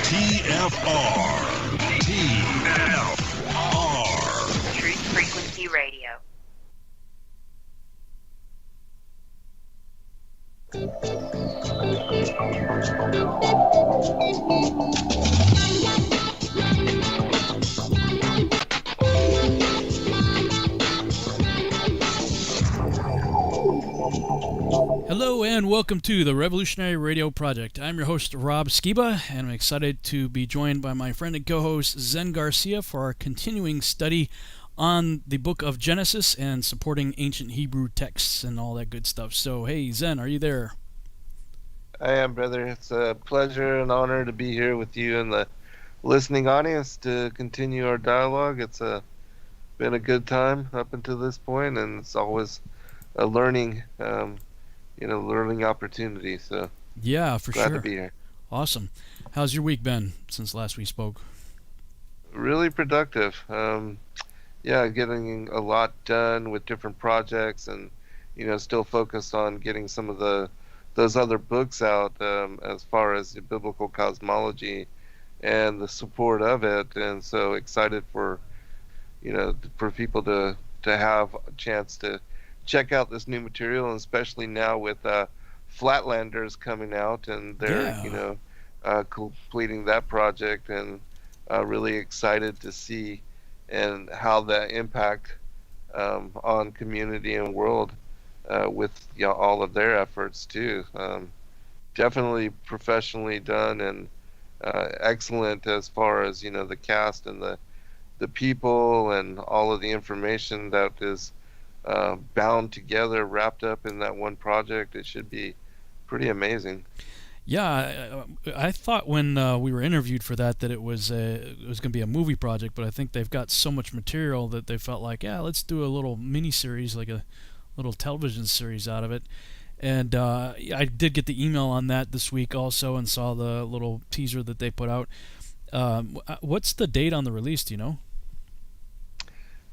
TFR. Truth Frequency Radio. Hello and welcome to the Revolutionary Radio Project. I'm your host, Rob Skiba, and I'm excited to be joined by my friend and co-host, Zen Garcia, for our continuing study on the book of Genesis and supporting ancient Hebrew texts and all that good stuff. So, hey, Zen, are you there? I am, brother. It's a pleasure and honor to be here with you and the listening audience to continue our dialogue. It's been a good time up until this point, and it's always a learning opportunity. So yeah, for glad sure. to be here. Awesome. How's your week been since last we spoke? Really productive. Getting a lot done with different projects, and still focused on getting some of those other books out as far as the biblical cosmology and the support of it. And so excited for people to have a chance to check out this new material, and especially now with Flatlanders coming out, and they're completing that project, and really excited to see and how that impact on community and world with all of their efforts too. Definitely professionally done, and excellent as far as the cast and the people and all of the information that is bound together, wrapped up in that one project. It should be pretty amazing. Yeah, I thought when we were interviewed for that it was going to be a movie project, but I think they've got so much material that they felt like, let's do a little mini-series, like a little television series out of it. And I did get the email on that this week also, and saw the little teaser that they put out. What's the date on the release, do you know?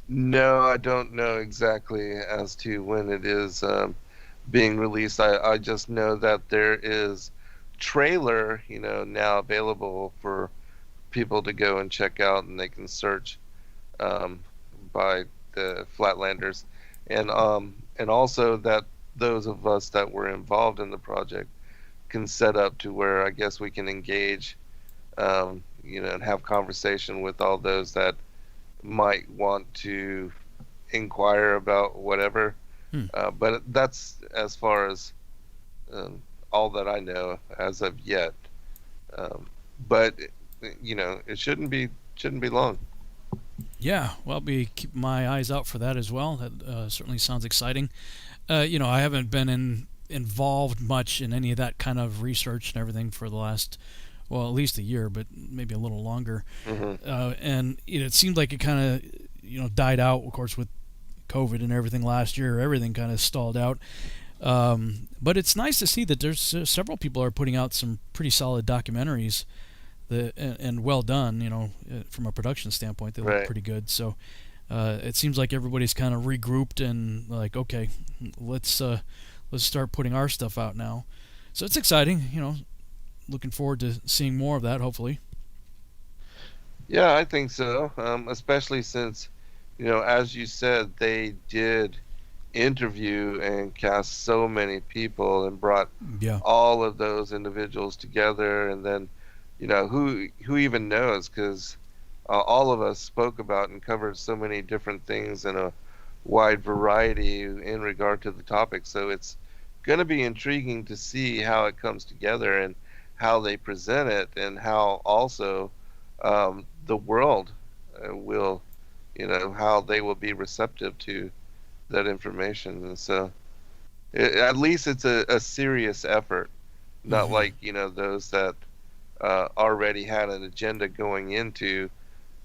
No, I don't know exactly as to when it is being released. I just know that there is trailer, now available for people to go and check out, and they can search by the Flatlanders, and also that those of us that were involved in the project can set up to where I guess we can engage, and have conversation with all those that might want to inquire about whatever. But that's as far as all that I know as of yet. But it shouldn't be long. Yeah, well, I'll be keeping my eyes out for that as well. That certainly sounds exciting. I haven't been involved much in any of that kind of research and everything for the last, at least a year, but maybe a little longer. Mm-hmm. And it seemed like it kind of, died out, of course, with COVID and everything last year. Everything kind of stalled out. But it's nice to see that there's several people are putting out some pretty solid documentaries and well done, from a production standpoint. They look pretty good. So it seems like everybody's kind of regrouped and like, okay, let's start putting our stuff out now. So it's exciting, looking forward to seeing more of that, hopefully. Yeah, I think so. Especially since, as you said, they did interview and cast so many people and brought all of those individuals together, and then, who even knows, because all of us spoke about and covered so many different things in a wide variety in regard to the topic. So it's going to be intriguing to see how it comes together and how they present it, and how also the world will, how they will be receptive to that information. And so at least it's a serious effort, not like, those that already had an agenda going into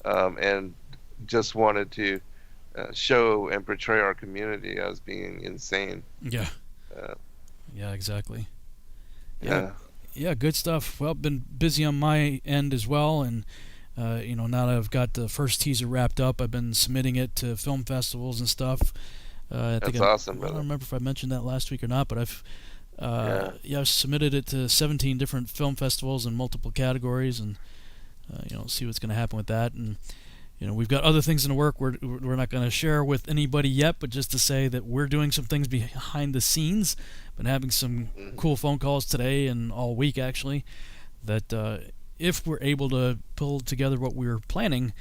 and just wanted to show and portray our community as being insane. Yeah, exactly. Yeah, good stuff. Well, been busy on my end as well, and now that I've got the first teaser wrapped up, I've been submitting it to film festivals and stuff. That's awesome, brother. I don't remember if I mentioned that last week or not, but I've Yeah, I've submitted it to 17 different film festivals in multiple categories, and see what's going to happen with that. And we've got other things in the work we're not going to share with anybody yet, but just to say that we're doing some things behind the scenes. Been having some cool phone calls today and all week actually. That if we're able to pull together what we're planning,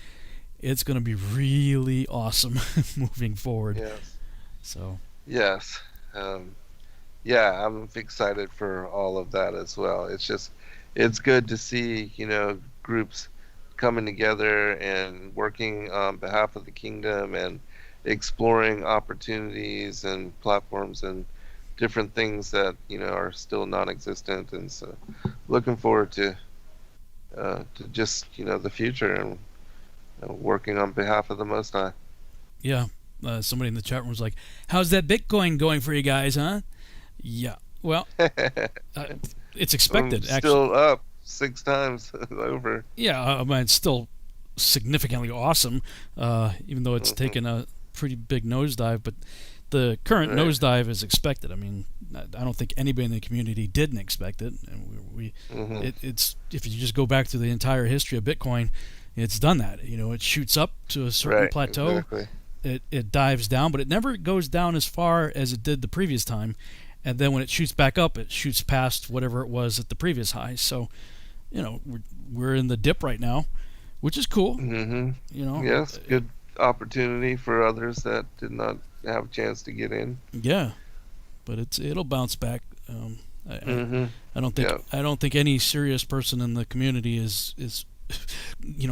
it's going to be really awesome moving forward. Yes. So. Yes. Yeah, I'm excited for all of that as well. It's good to see, groups coming together and working on behalf of the kingdom and exploring opportunities and platforms and different things that, are still non-existent. And so looking forward to just, the future and working on behalf of the Most High. Yeah. Somebody in the chat room was like, how's that Bitcoin going for you guys, huh? Yeah. Well, it's expected, still actually. Still up 6 times over. Yeah, it's still significantly awesome, even though it's taken a pretty big nosedive. But the current nosedive is expected. I mean, I don't think anybody in the community didn't expect it. And it's if you just go back to the entire history of Bitcoin, it's done that. It shoots up to a certain plateau. Exactly. It dives down, but it never goes down as far as it did the previous time. And then when it shoots back up, it shoots past whatever it was at the previous high. So, we're in the dip right now, which is cool. Yes, good opportunity for others that did not have a chance to get in. Yeah, but it'll bounce back. I don't think any serious person in the community is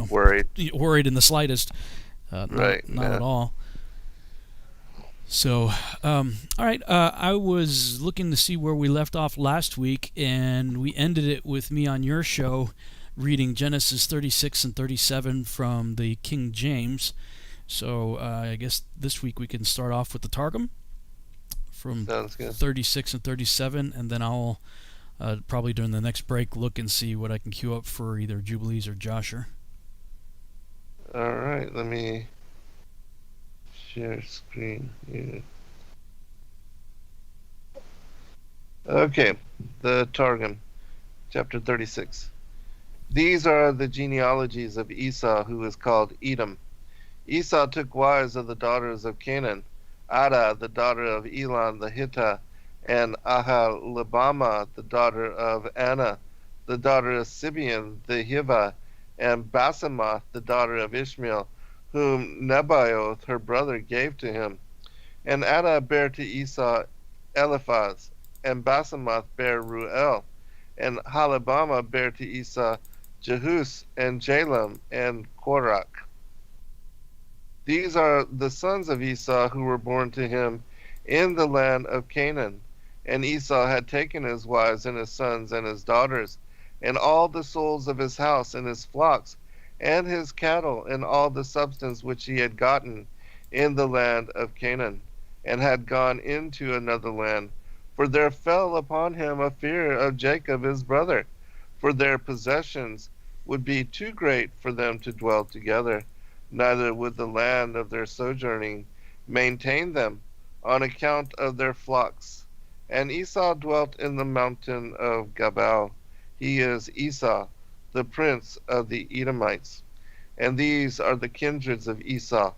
worried in the slightest. Not at all. So, all right, I was looking to see where we left off last week, and we ended it with me on your show reading Genesis 36 and 37 from the King James. So I guess this week we can start off with the Targum from 36 and 37, and then I'll probably during the next break look and see what I can queue up for either Jubilees or Jasher. All right, let me share screen here. Okay, the Targum, chapter 36. These are the genealogies of Esau, who is called Edom. Esau took wives of the daughters of Canaan, Ada, the daughter of Elon the Hittite, and Ahalibama, the daughter of Anna, the daughter of Sibeon the Hivite, and Basemath, the daughter of Ishmael, whom Nebaioth her brother gave to him. And Ada bare to Esau Eliphaz, and Basemath bare Ruel, and Halibama bare to Esau Jehus, and Jalem, and Korach. These are the sons of Esau who were born to him in the land of Canaan. And Esau had taken his wives and his sons and his daughters, and all the souls of his house and his flocks, and his cattle, and all the substance which he had gotten in the land of Canaan, and had gone into another land. For there fell upon him a fear of Jacob his brother, for their possessions would be too great for them to dwell together, neither would the land of their sojourning maintain them on account of their flocks. And Esau dwelt in the mountain of Gabal. He is Esau, the prince of the Edomites. And these are the kindreds of Esau,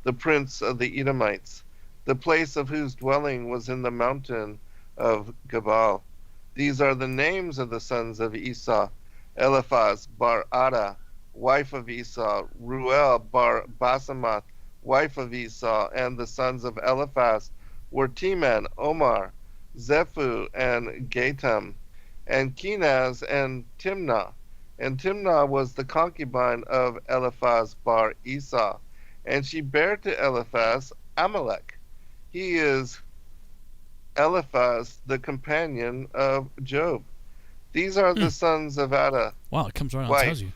the prince of the Edomites, the place of whose dwelling was in the mountain of Gabal. These are the names of the sons of Esau: Eliphaz bar Ada, wife of Esau; Ruel bar Basemath, wife of Esau. And the sons of Eliphaz were Teman, Omar, Zephu, and Gatam, and Kenaz, and Timnah. And Timnah was the concubine of Eliphaz bar Esau, and she bare to Eliphaz Amalek. He is Eliphaz, the companion of Job. These are the sons of Ada. Wow, it comes right on and tells you.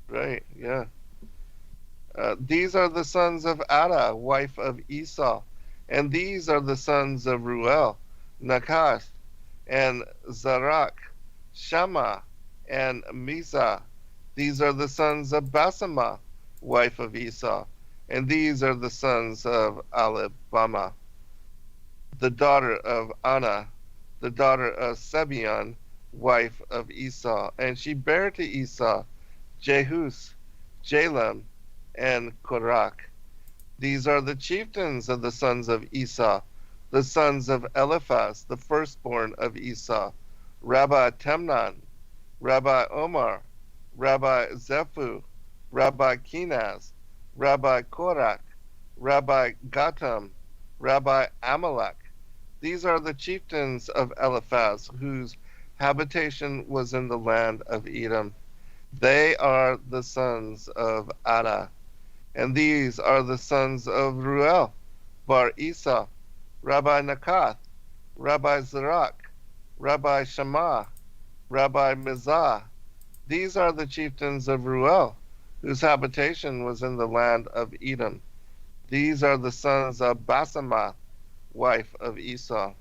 Right, yeah. These are the sons of Ada, wife of Esau. And these are the sons of Ruel, Nakash, and Zarak, Shammah, and Mizah. These are the sons of Basemath, wife of Esau. And these are the sons of Alibama, the daughter of Anna, the daughter of Sebeon, wife of Esau. And she bare to Esau Jehus, Jalem, and Korach. These are the chieftains of the sons of Esau, the sons of Eliphaz, the firstborn of Esau, Rabbi Temnon, Rabbi Omar, Rabbi Zephu, Rabbi Kenaz, Rabbi Korach, Rabbi Gatam, Rabbi Amalek. These are the chieftains of Eliphaz, whose habitation was in the land of Edom. They are the sons of Ada. And these are the sons of Ruel, Bar Esau, Rabbi Nakath, Rabbi Zerach, Rabbi Shammah, Rabbi Mizah. These are the chieftains of Ruel, whose habitation was in the land of Edom. These are the sons of Basemath, wife of Esau.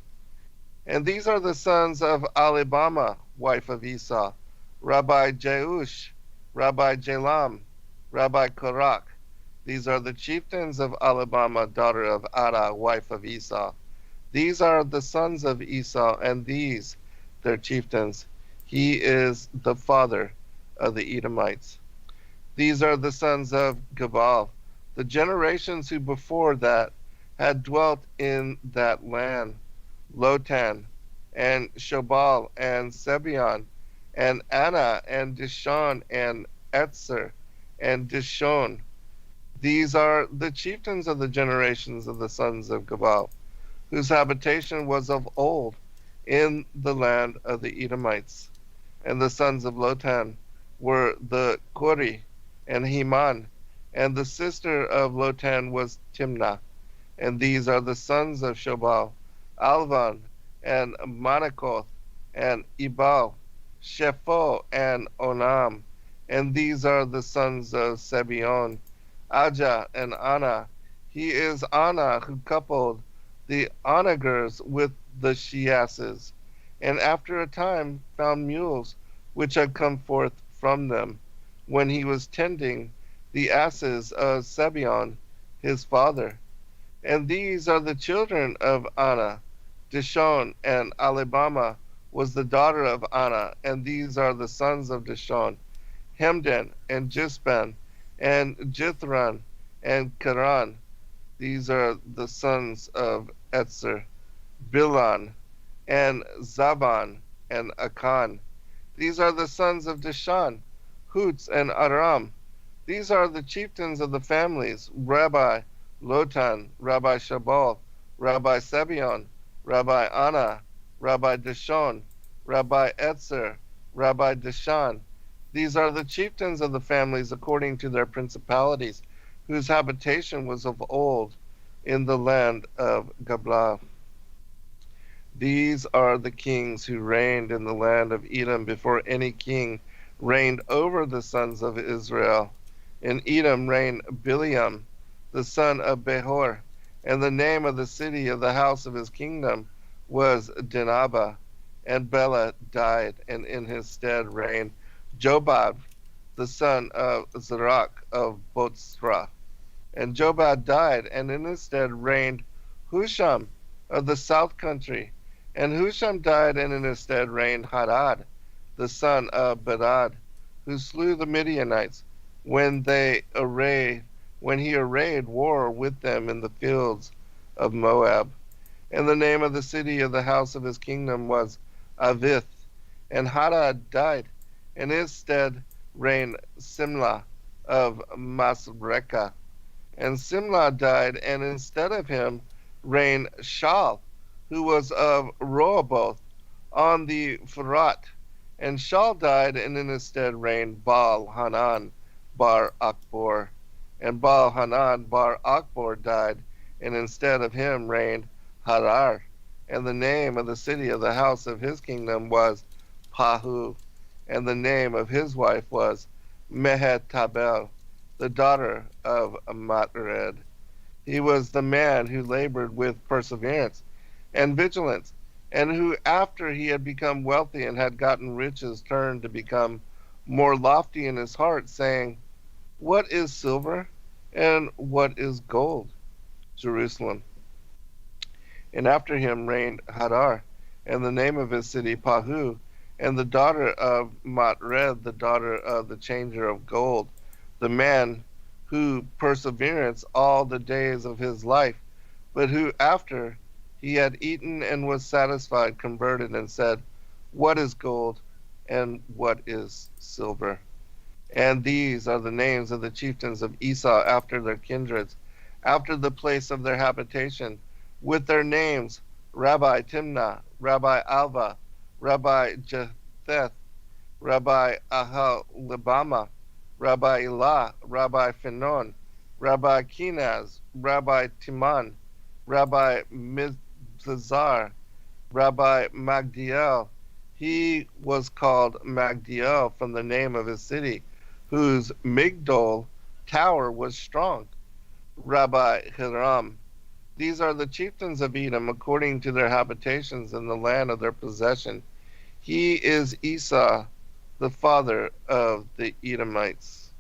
And these are the sons of Alibama, wife of Esau, Rabbi Jeush, Rabbi Jalam, Rabbi Korach. These are the chieftains of Alibama, daughter of Ada, wife of Esau. These are the sons of Esau, and these their chieftains. He is the father of the Edomites. These are the sons of Gebal, the generations who before that had dwelt in that land: Lotan, and Shobal, and Sebeon, and Anna, and Dishon, and Etzer, and Dishon. These are the chieftains of the generations of the sons of Gebal, whose habitation was of old in the land of the Edomites. And the sons of Lotan were the Kori and Heman, and the sister of Lotan was Timnah. And these are the sons of Shobal: Alvan, and Manakoth, and Ebal, Shepho, and Onam. And these are the sons of Sebeon: Ajah and Anna. He is Anna who coupled the onagers with the she-asses, and after a time found mules which had come forth from them, when he was tending the asses of Sebeon his father. And these are the children of Anna. Dishon, and Alibama was the daughter of Anna. And these are the sons of Dishon: Hemdan, and Jisban, and Jithran, and Karan. These are the sons of Etzer: Bilhan, and Zaban, and Akan. These are the sons of Dishan: Hutz, and Aram. These are the chieftains of the families: Rabbi Lotan, Rabbi Shabal, Rabbi Sebeon, Rabbi Anna, Rabbi Dishon, Rabbi Etzer, Rabbi Dishan. These are the chieftains of the families according to their principalities, whose habitation was of old in the land of Gablah. These are the kings who reigned in the land of Edom before any king reigned over the sons of Israel. In Edom reigned Bileam, the son of Behor, and the name of the city of the house of his kingdom was Dinaba. And Bela died, and in his stead reigned Jobab, the son of Zerach of Botzrah. And Jobab died, and in his stead reigned Husham of the south country. And Husham died, and in his stead reigned Hadad, the son of Bedad, who slew the Midianites when he arrayed war with them in the fields of Moab. And the name of the city of the house of his kingdom was Avith. And Hadad died, and in his stead reigned Simlah of Masrekah. And Simlah died, and instead of him reigned Shaul, who was of Rehoboth on the Furat. And Shaul died, and in his stead reigned Baal Hanan bar Akbor. And Baal Hanan bar Akbor died, and instead of him reigned Harar. And the name of the city of the house of his kingdom was Pahu. And the name of his wife was Mehetabel, the daughter of Matred. He was the man who labored with perseverance and vigilance, and who, after he had become wealthy and had gotten riches, turned to become more lofty in his heart, saying, "What is silver, and what is gold?" Jerusalem. And after him reigned Hadar, and the name of his city Pahu, and the daughter of Matred, the daughter of the changer of gold, the man who perseverance all the days of his life, but who after he had eaten and was satisfied converted and said, what is gold and what is silver? And these are the names of the chieftains of Esau after their kindreds, after the place of their habitation, with their names: Rabbi Timnah, Rabbi Alva, Rabbi Jetheth, Rabbi Ahalibama, Rabbi Elah, Rabbi Phinon, Rabbi Kenaz, Rabbi Timan, Rabbi Mizazar, Rabbi Magdiel. He was called Magdiel from the name of his city, whose Migdol tower was strong. Rabbi Hiram. These are the chieftains of Edom according to their habitations in the land of their possession. He is Esau, the father of the Edomites.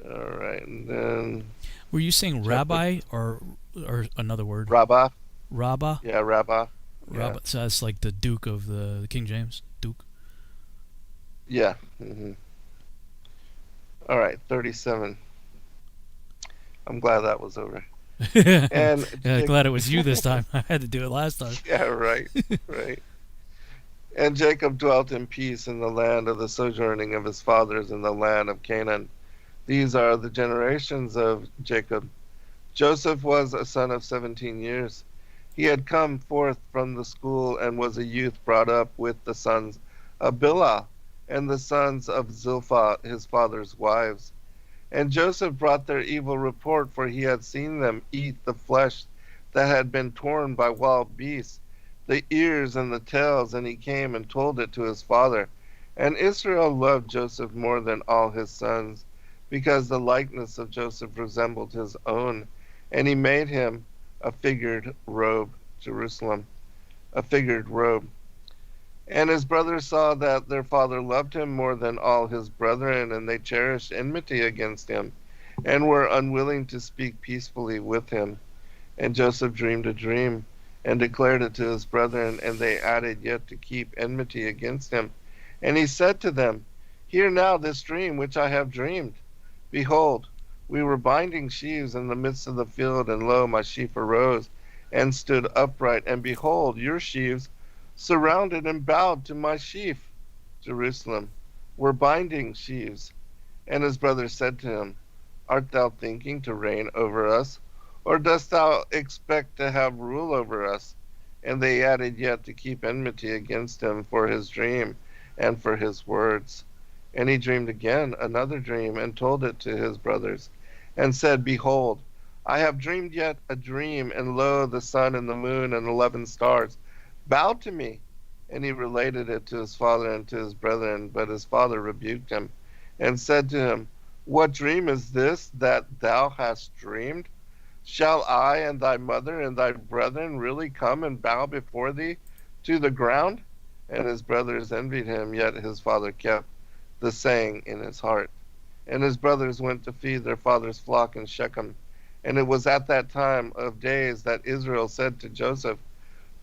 All right, and then Were you saying rabbi or another word? Rabbah. Rabbah? Yeah, Rabbah. Rabbah. So that's like the Duke of the King James. Duke. Yeah. All right, 37. I'm glad that was over. And yeah, glad it was you this time. I had to do it last time. Yeah, right, right. And Jacob dwelt in peace in the land of the sojourning of his fathers in the land of Canaan. These are the generations of Jacob. Joseph was a son of 17 years. He had come forth from the school and was a youth brought up with the sons of Bilhah and the sons of Zilpah, his father's wives. And Joseph brought their evil report, for he had seen them eat the flesh that had been torn by wild beasts, the ears and the tails, and he came and told it to his father. And Israel loved Joseph more than all his sons, because the likeness of Joseph resembled his own. And he made him a figured robe, Jerusalem, a figured robe. And his brothers saw that their father loved him more than all his brethren, and they cherished enmity against him, and were unwilling to speak peacefully with him. And Joseph dreamed a dream, and declared it to his brethren, and they added yet to keep enmity against him. And he said to them, hear now this dream which I have dreamed. Behold, we were binding sheaves in the midst of the field, and lo, my sheaf arose, and stood upright, and behold, your sheaves surrounded and bowed to my sheaf, Jerusalem, were binding sheaves. And his brothers said to him, art thou thinking to reign over us, or dost thou expect to have rule over us? And they added yet to keep enmity against him for his dream and for his words. And he dreamed again another dream, and told it to his brothers, and said, behold, I have dreamed yet a dream, and lo, the sun and the moon and 11 stars bowed to me. And he related it to his father and to his brethren, but his father rebuked him, and said to him, what dream is this that thou hast dreamed? Shall I and thy mother and thy brethren really come and bow before thee to the ground? And his brothers envied him, yet his father kept the saying in his heart. And his brothers went to feed their father's flock in Shechem. And it was at that time of days that Israel said to Joseph,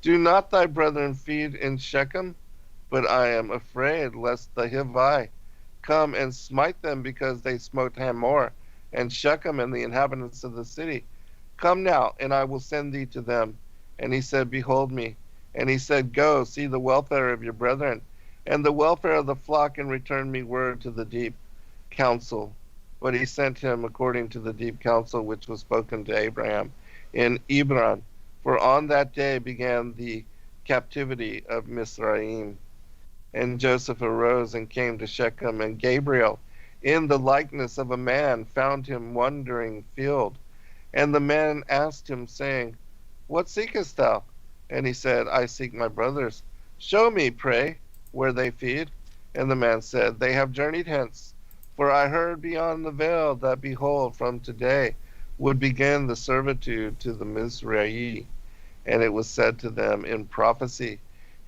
do not thy brethren feed in Shechem? But I am afraid lest the Hivi come and smite them, because they smote Hamor and Shechem and the inhabitants of the city. Come now, and I will send thee to them. And he said, behold me. And he said, go, see the welfare of your brethren, and the welfare of the flock, and return me word to the deep counsel. But he sent him according to the deep counsel which was spoken to Abraham in Hebron. For on that day began the captivity of Mizraim. And Joseph arose and came to Shechem, and Gabriel, in the likeness of a man, found him wandering field. And the man asked him, saying, what seekest thou? And he said, I seek my brothers. Show me, pray, where they feed. And the man said, they have journeyed hence. For I heard beyond the veil that, behold, from today would begin the servitude to the Mizraim. And it was said to them in prophecy,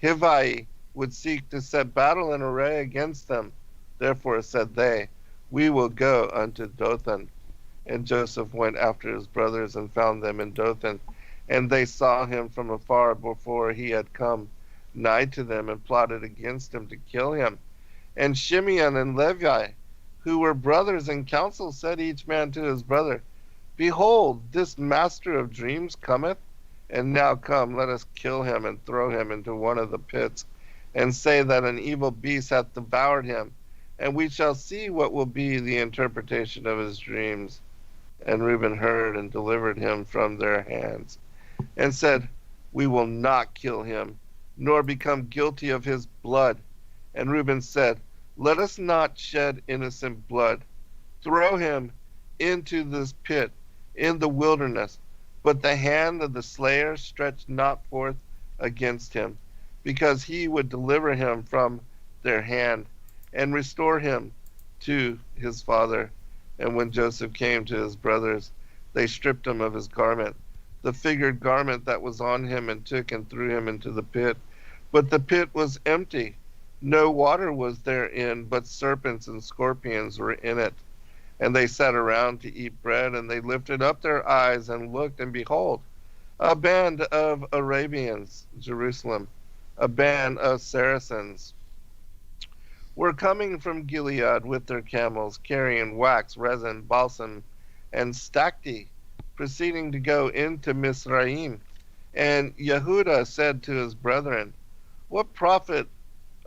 Hivi would seek to set battle in array against them. Therefore said they, we will go unto Dothan. And Joseph went after his brothers and found them in Dothan. And they saw him from afar before he had come nigh to them, and plotted against him to kill him. And Shimeon and Levi, who were brothers in council, said each man to his brother, Behold, this master of dreams cometh, and now come, let us kill him and throw him into one of the pits, and say that an evil beast hath devoured him, and we shall see what will be the interpretation of his dreams. And Reuben heard and delivered him from their hands, and said, We will not kill him, nor become guilty of his blood. And Reuben said, Let us not shed innocent blood. Throw him into this pit in the wilderness. But the hand of the slayer stretched not forth against him, because he would deliver him from their hand, and restore him to his father. And when Joseph came to his brothers, they stripped him of his garment, the figured garment that was on him, and took and threw him into the pit. But the pit was empty. No water was therein, but serpents and scorpions were in it. And they sat around to eat bread, and they lifted up their eyes and looked, and behold, a band of Arabians, Jerusalem, a band of Saracens, were coming from Gilead with their camels, carrying wax, resin, balsam, and stacte, proceeding to go into Mizraim. And Yehuda said to his brethren, What profit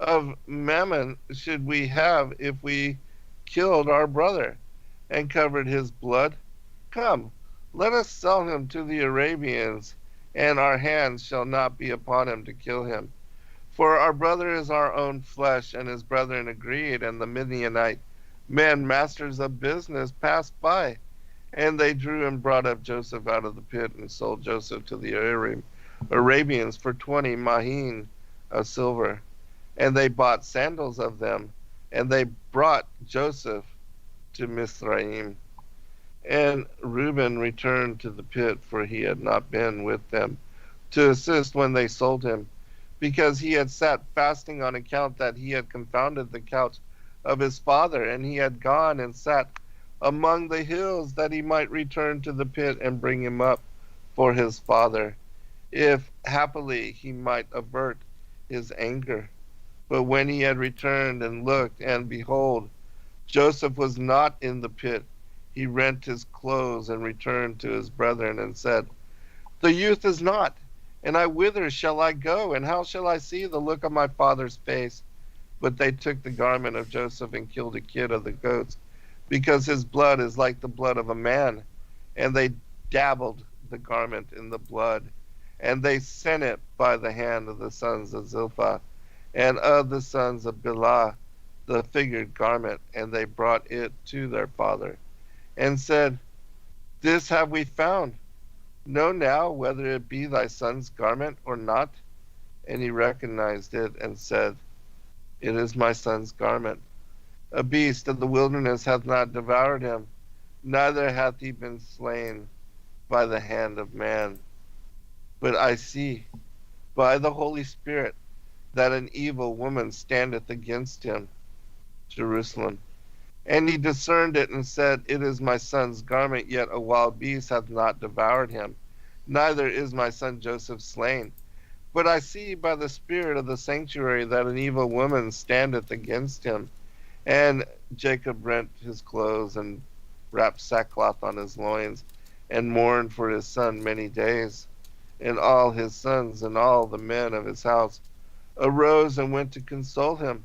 of mammon should we have if we killed our brother and covered his blood? Come, let us sell him to the Arabians, and our hands shall not be upon him to kill him. For our brother is our own flesh. And his brethren agreed, and the Midianite men, masters of business, passed by. And they drew and brought up Joseph out of the pit, and sold Joseph to the Arabians for 20 mahin of silver. And they bought sandals of them, and they brought Joseph to Mizraim. And Reuben returned to the pit, for he had not been with them to assist when they sold him, because he had sat fasting on account that he had confounded the couch of his father, and he had gone and sat among the hills, that he might return to the pit and bring him up for his father, if happily he might avert his anger. But when he had returned and looked, and behold, Joseph was not in the pit, he rent his clothes and returned to his brethren, and said, The youth is not, and whither shall I go, and how shall I see the look of my father's face? But they took the garment of Joseph and killed a kid of the goats, because his blood is like the blood of a man. And they dabbled the garment in the blood, and they sent it by the hand of the sons of Zilpah, and of the sons of Bilhah, the figured garment, and they brought it to their father, and said, This have we found. Know now whether it be thy son's garment or not. And he recognized it, and said, It is my son's garment. A beast of the wilderness hath not devoured him, neither hath he been slain by the hand of man. But I see by the Holy Spirit that an evil woman standeth against him, Jerusalem. And he discerned it, and said, It is my son's garment, yet a wild beast hath not devoured him, neither is my son Joseph slain. But I see by the Spirit of the sanctuary that an evil woman standeth against him. And Jacob rent his clothes, and wrapped sackcloth on his loins, and mourned for his son many days. And all his sons and all the men of his house arose and went to console him.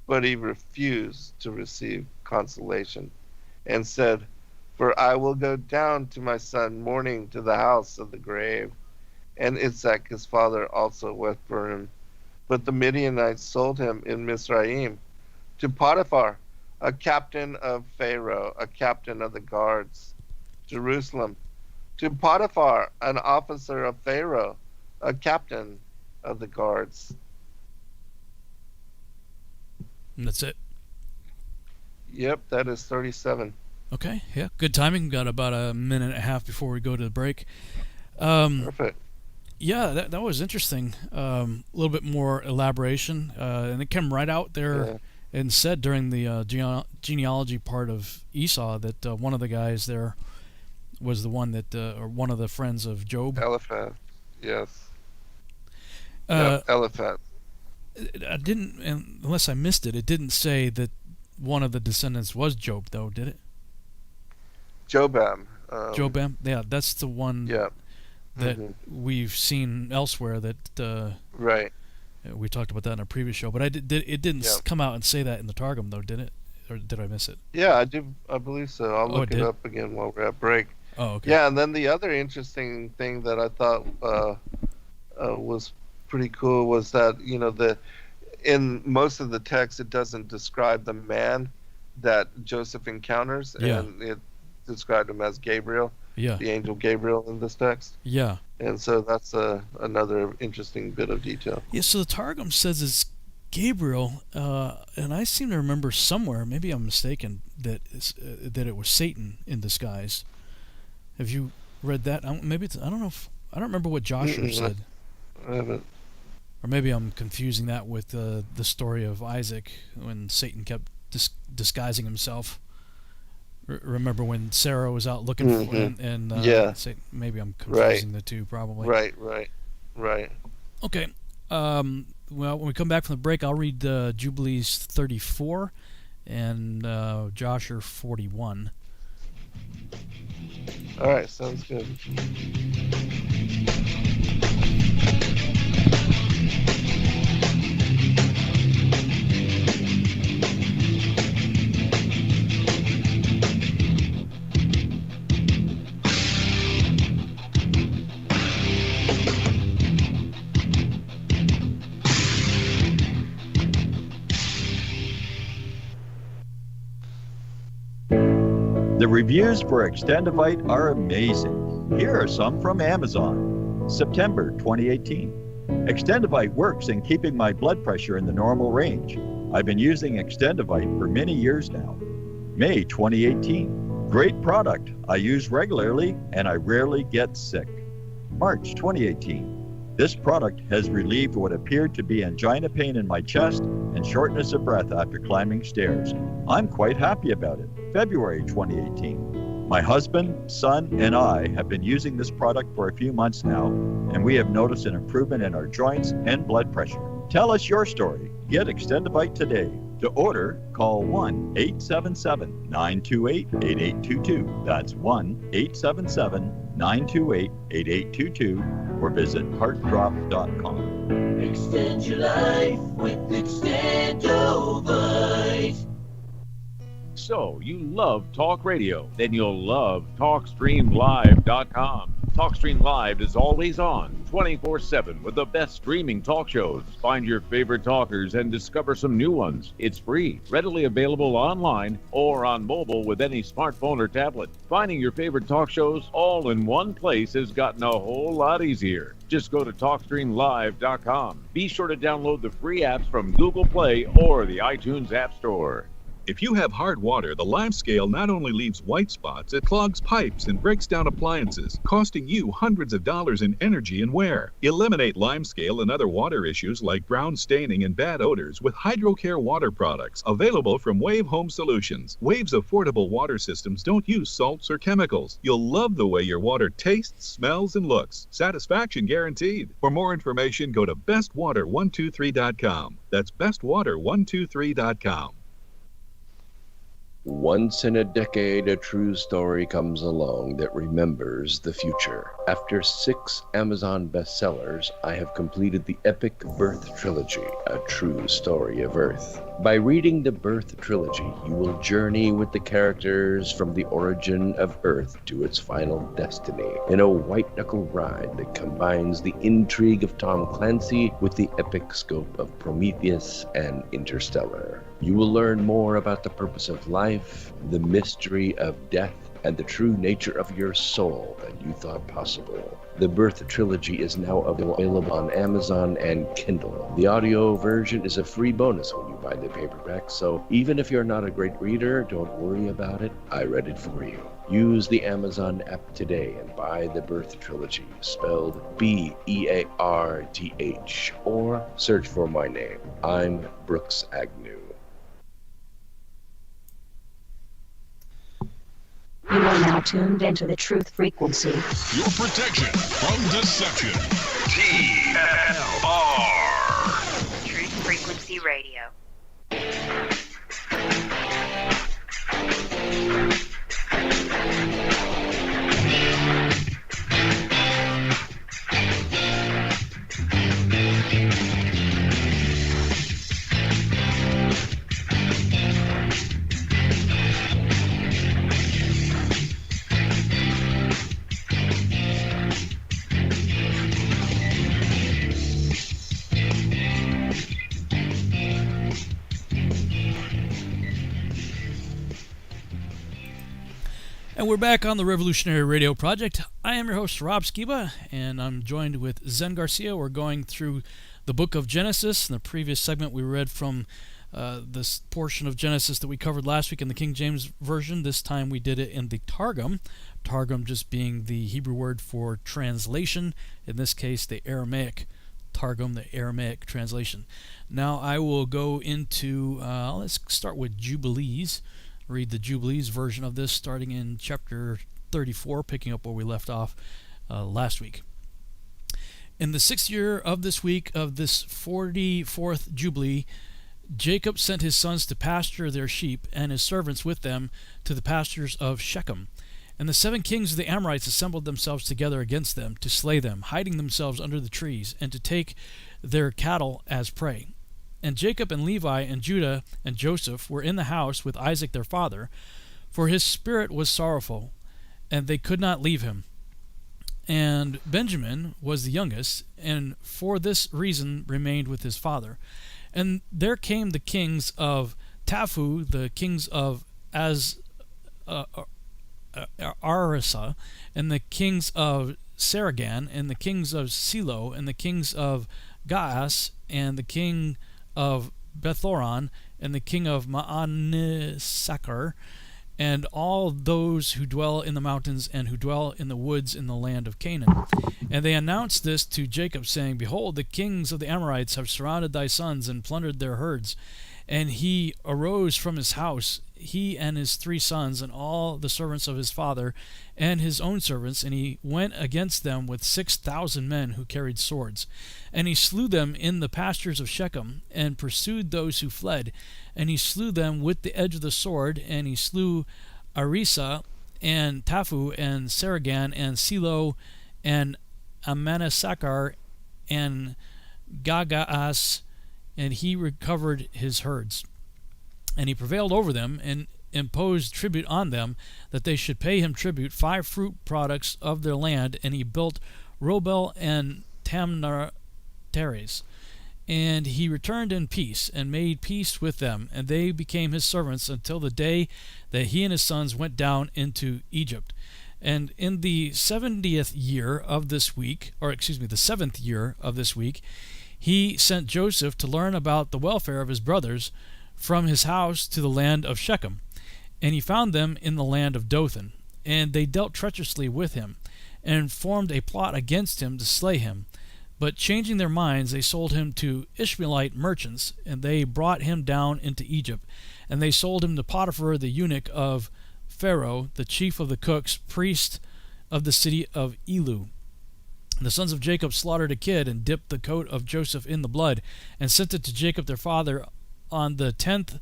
But he refused to receive consolation, and said, For I will go down to my son mourning to the house of the grave. And Isaac his father also wept for him. But the Midianites sold him in Mizraim to Potiphar, a captain of Pharaoh, a captain of the guards, Jerusalem. To Potiphar, an officer of Pharaoh, a captain of the guards. And that's it. Yep, that is 37. Okay, yeah, good timing. Got about a minute and a half before we go to the break. Perfect. Yeah, that was interesting. A little bit more elaboration, and it came right out there and said during the genealogy part of Esau that one of the guys there was the one that, or one of the friends of Job. Eliphaz. Yes. Uh, Eliphaz. I didn't, unless I missed it. It didn't say that one of the descendants was Job, though, did it? Jobam. Jobam. Yeah, that's the one. Yeah. That we've seen elsewhere. That right. We talked about that in a previous show, but it didn't come out and say that in the Targum, though, did it? Or did I miss it? Yeah, I do. I believe so. I'll look it up again while we're at break. Oh, okay. Yeah, and then the other interesting thing that I thought was pretty cool was that in most of the text it doesn't describe the man that Joseph encounters, and it described him as Gabriel. Yeah. The angel Gabriel in this text. Yeah. And so that's another interesting bit of detail. Yeah. So the Targum says it's Gabriel, and I seem to remember somewhere, maybe I'm mistaken, that it was Satan in disguise. Have you read that? Maybe it's, I don't know. I don't remember what Jasher said. I haven't. Or maybe I'm confusing that with the story of Isaac when Satan kept disguising himself. Remember when Sarah was out looking for him, and Satan, maybe I'm confusing the two, probably. Right. Okay. Well, when we come back from the break, I'll read Jubilees 34 and Jasher 41. All right, sounds good. The reviews for Extendivite are amazing. Here are some from Amazon. September 2018. Extendivite works in keeping my blood pressure in the normal range. I've been using Extendivite for many years now. May 2018. Great product. I use regularly and I rarely get sick. March 2018. This product has relieved what appeared to be angina pain in my chest and shortness of breath after climbing stairs. I'm quite happy about it. February 2018. My husband, son, and I have been using this product for a few months now, and we have noticed an improvement in our joints and blood pressure. Tell us your story. Get Extendivite today. To order, call 1-877-928-8822. That's 1-877-928-8822, or visit heartdrop.com. Extend your life with Extendivite. So, you love talk radio? Then you'll love TalkStreamLive.com. TalkStream Live is always on, 24/7, with the best streaming talk shows. Find your favorite talkers and discover some new ones. It's free, readily available online or on mobile with any smartphone or tablet. Finding your favorite talk shows all in one place has gotten a whole lot easier. Just go to TalkStreamLive.com. Be sure to download the free apps from Google Play or the iTunes App Store. If you have hard water, the Lime Scale not only leaves white spots, it clogs pipes and breaks down appliances, costing you hundreds of dollars in energy and wear. Eliminate Lime Scale and other water issues like brown staining and bad odors with HydroCare water products, available from Wave Home Solutions. Wave's affordable water systems don't use salts or chemicals. You'll love the way your water tastes, smells, and looks. Satisfaction guaranteed. For more information, go to bestwater123.com. That's bestwater123.com. Once in a decade, a true story comes along that remembers the future. After 6 Amazon bestsellers, I have completed the epic Birth Trilogy, a true story of Earth. By reading the Birth Trilogy, you will journey with the characters from the origin of Earth to its final destiny in a white-knuckle ride that combines the intrigue of Tom Clancy with the epic scope of Prometheus and Interstellar. You will learn more about the purpose of life, the mystery of death, and the true nature of your soul than you thought possible. The Birth Trilogy is now available on Amazon and Kindle. The audio version is a free bonus when you buy the paperback, so even if you're not a great reader, don't worry about it. I read it for you. Use the Amazon app today and buy the Birth Trilogy, spelled B-E-A-R-T-H, or search for my name. I'm Brooks Agnew. You are now tuned into the truth frequency. Your protection from deception. TFR. Truth Frequency Radio. And we're back on the Revolutionary Radio Project. I am your host, Rob Skiba, and I'm joined with Zen Garcia. We're going through the book of Genesis. In the previous segment, we read from this portion of Genesis that we covered last week in the King James Version. This time we did it in the Targum. Targum just being the Hebrew word for translation. In this case, the Aramaic Targum, the Aramaic translation. Now I will go into, let's start with Jubilees. Read the Jubilees version of this, starting in chapter 34, picking up where we left off last week. In the 6th year of this week of this 44th Jubilee, Jacob sent his sons to pasture their sheep, and his servants with them to the pastures of Shechem. And the 7 kings of the Amorites assembled themselves together against them, to slay them, hiding themselves under the trees, and to take their cattle as prey. And Jacob and Levi and Judah and Joseph were in the house with Isaac their father, for his spirit was sorrowful, and they could not leave him. And Benjamin was the youngest, and for this reason remained with his father. And there came the kings of Taphu, the kings of Arasa, and the kings of Saragan, and the kings of Silo, and the kings of Gaas, and the king of Bethoron, and the king of Maanisakar, and all those who dwell in the mountains and who dwell in the woods in the land of Canaan. And they announced this to Jacob, saying, Behold, the kings of the Amorites have surrounded thy sons and plundered their herds. And he arose from his house, he and his 3 sons, and all the servants of his father, and his own servants, and he went against them with 6,000 men who carried swords. And he slew them in the pastures of Shechem, and pursued those who fled. And he slew them with the edge of the sword, and he slew Arisa, and Taphu, and Saragan, and Silo, and Amanisakar, and Gagaas, and he recovered his herds. And he prevailed over them, and imposed tribute on them, that they should pay him tribute, 5 fruit products of their land. And he built Robel and Tamnateres. And he returned in peace, and made peace with them, and they became his servants until the day that he and his sons went down into Egypt. And in the 70th year of this week, the 7th year of this week, he sent Joseph to learn about the welfare of his brothers from his house to the land of Shechem. And he found them in the land of Dothan. And they dealt treacherously with him, and formed a plot against him to slay him. But changing their minds, they sold him to Ishmaelite merchants, and they brought him down into Egypt. And they sold him to Potiphar, the eunuch of Pharaoh, the chief of the cooks, priest of the city of Elu. The sons of Jacob slaughtered a kid, and dipped the coat of Joseph in the blood, and sent it to Jacob their father on the 10th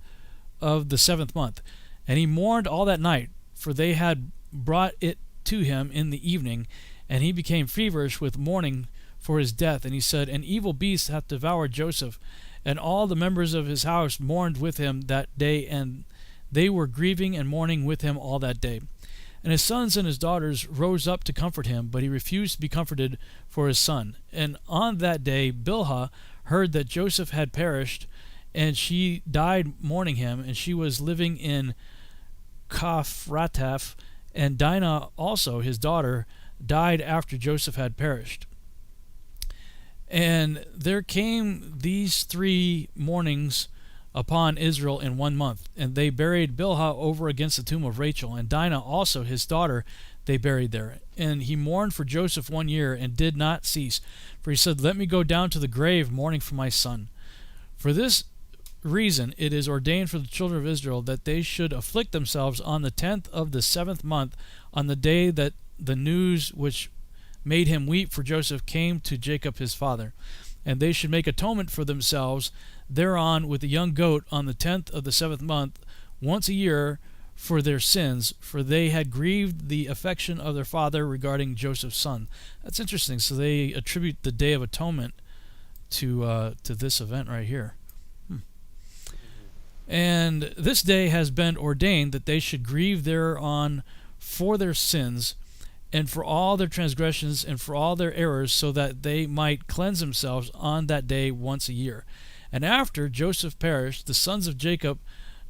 of the 7th month. And he mourned all that night, for they had brought it to him in the evening, and he became feverish with mourning for his death. And he said, An evil beast hath devoured Joseph. And all the members of his house mourned with him that day, and they were grieving and mourning with him all that day. And his sons and his daughters rose up to comfort him, but he refused to be comforted for his son. And on that day Bilhah heard that Joseph had perished, and she died mourning him, and she was living in Kaphrataph. And Dinah also, his daughter, died after Joseph had perished. And there came these 3 mournings upon Israel in 1 month. And they buried Bilhah over against the tomb of Rachel, and Dinah also, his daughter, they buried there. And he mourned for Joseph 1 year, and did not cease. For he said, Let me go down to the grave mourning for my son. For this reason it is ordained for the children of Israel that they should afflict themselves on the 10th of the 7th month, on the day that the news which made him weep for Joseph came to Jacob his father. And they should make atonement for themselves thereon with a young goat on the 10th of the 7th month, once a year, for their sins, for they had grieved the affection of their father regarding Joseph's son. That's interesting. So they attribute the Day of Atonement to this event right here. And this day has been ordained that they should grieve thereon for their sins and for all their transgressions and for all their errors, so that they might cleanse themselves on that day once a year. And after Joseph perished, the sons of Jacob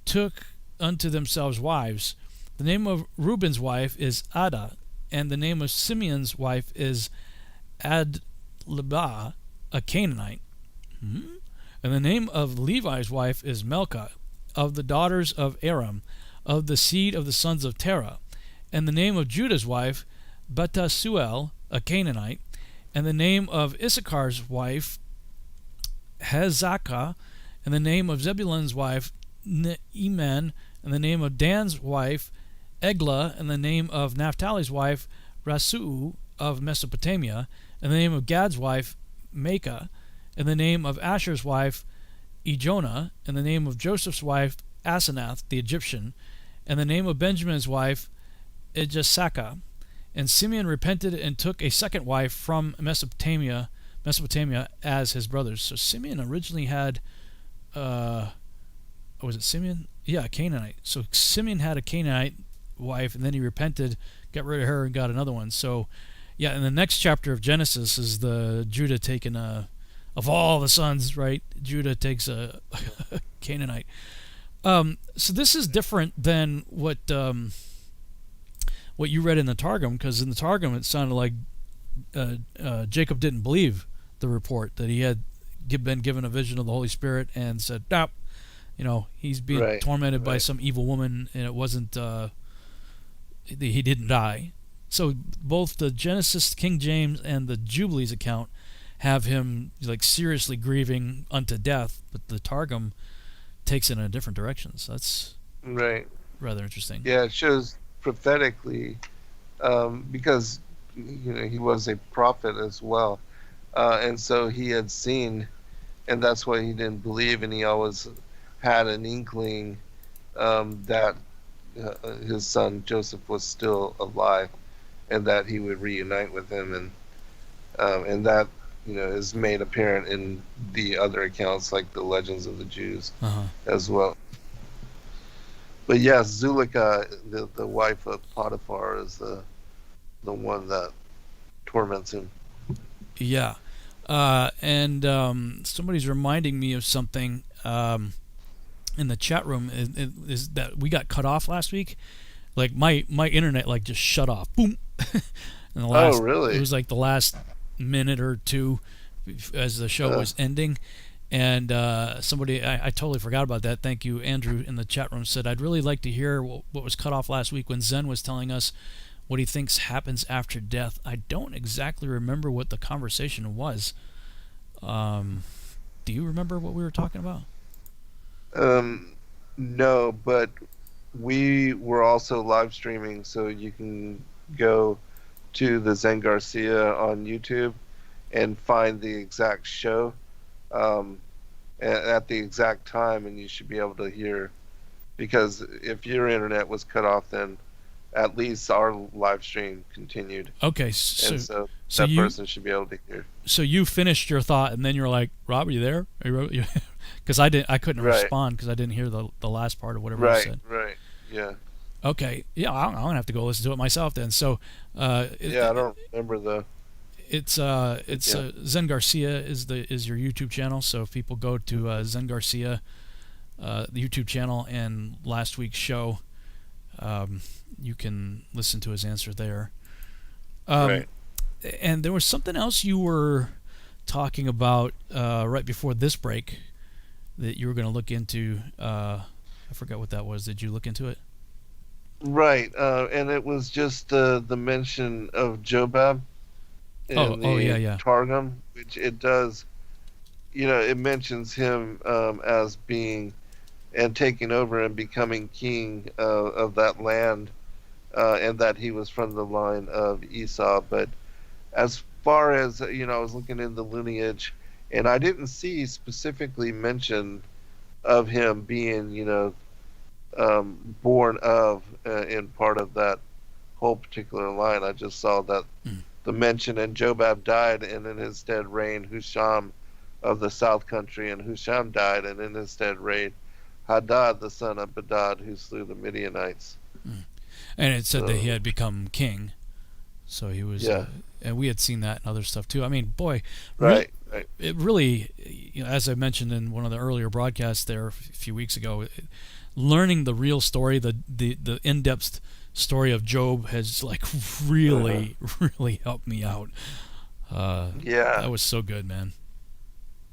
took unto themselves wives. The name of Reuben's wife is Adah, and the name of Simeon's wife is Adlibah, a Canaanite. And the name of Levi's wife is Melchah, of the daughters of Aram, of the seed of the sons of Terah. And the name of Judah's wife, Betasuel, a Canaanite. And the name of Issachar's wife, Hezakah. And the name of Zebulun's wife, Neeman. And the name of Dan's wife, Eglah. And the name of Naphtali's wife, Rasu'u, of Mesopotamia. And the name of Gad's wife, Makah. And the name of Asher's wife, Ijona. And the name of Joseph's wife, Asenath, the Egyptian. And the name of Benjamin's wife, Ijasaka. And Simeon repented and took a second wife from Mesopotamia as his brothers. So Simeon originally had, was it Simeon? Yeah, a Canaanite. So Simeon had a Canaanite wife, and then he repented, got rid of her, and got another one. So, yeah, in the next chapter of Genesis is the Judah taking of all the sons, right? Judah takes a Canaanite. So this is different than what you read in the Targum, because in the Targum it sounded like Jacob didn't believe the report that he had been given a vision of the Holy Spirit and said, "Nope, he's being tormented by some evil woman, and it wasn't he didn't die." So both the Genesis King James and the Jubilees account have him like seriously grieving unto death, but the Targum takes it in a different direction. So that's rather interesting. Yeah, it shows prophetically, because he was a prophet as well, and so he had seen, and that's why he didn't believe, and he always had an inkling that his son Joseph was still alive, and that he would reunite with him, and that is made apparent in the other accounts, like the Legends of the Jews as well. But yes, Zuleika, the wife of Potiphar, is the one that torments him. Yeah. And somebody's reminding me of something in the chat room, is that we got cut off last week. Like my internet just shut off. Boom. Oh, really? It was like the last minute or two as the show was ending. And somebody, I totally forgot about that. Thank you, Andrew, in the chat room said, "I'd really like to hear what was cut off last week when Zen was telling us what he thinks happens after death." I don't exactly remember what the conversation was. Do you remember what we were talking about? No, but we were also live streaming, so you can go to the Zen Garcia on YouTube and find the exact show at the exact time, and you should be able to hear, because if your internet was cut off, then at least our live stream continued. Okay, so that person should be able to hear. So you finished your thought, and then you're like, "Rob, are you there?" Because I couldn't respond because I didn't hear the last part of whatever you said. Right. Yeah. Okay. Yeah, I'm gonna have to go listen to it myself then. So. I don't remember the. It's Zen Garcia is your YouTube channel. So if people go to Zen Garcia, the YouTube channel, and last week's show, you can listen to his answer there. Right. And there was something else you were talking about right before this break that you were going to look into. I forgot what that was. Did you look into it? Right, and it was just the mention of Jobab in the Targum, which it does. it mentions him as being and taking over and becoming king of that land, and that he was from the line of Esau. But as far as I was looking in the lineage, and I didn't see specifically mention of him being, born of in part of that whole particular line. I just saw that the mention, and Jobab died, and in his stead reigned Husham of the south country, and Husham died, and in his stead reigned Hadad, the son of Bedad, who slew the Midianites. And it said that he had become king, so he was. Yeah. And we had seen that in other stuff too. I mean, boy, Right. it really, as I mentioned in one of the earlier broadcasts there a few weeks ago, learning the real story, the in-depth story of Job has really helped me out. Yeah. That was so good, man.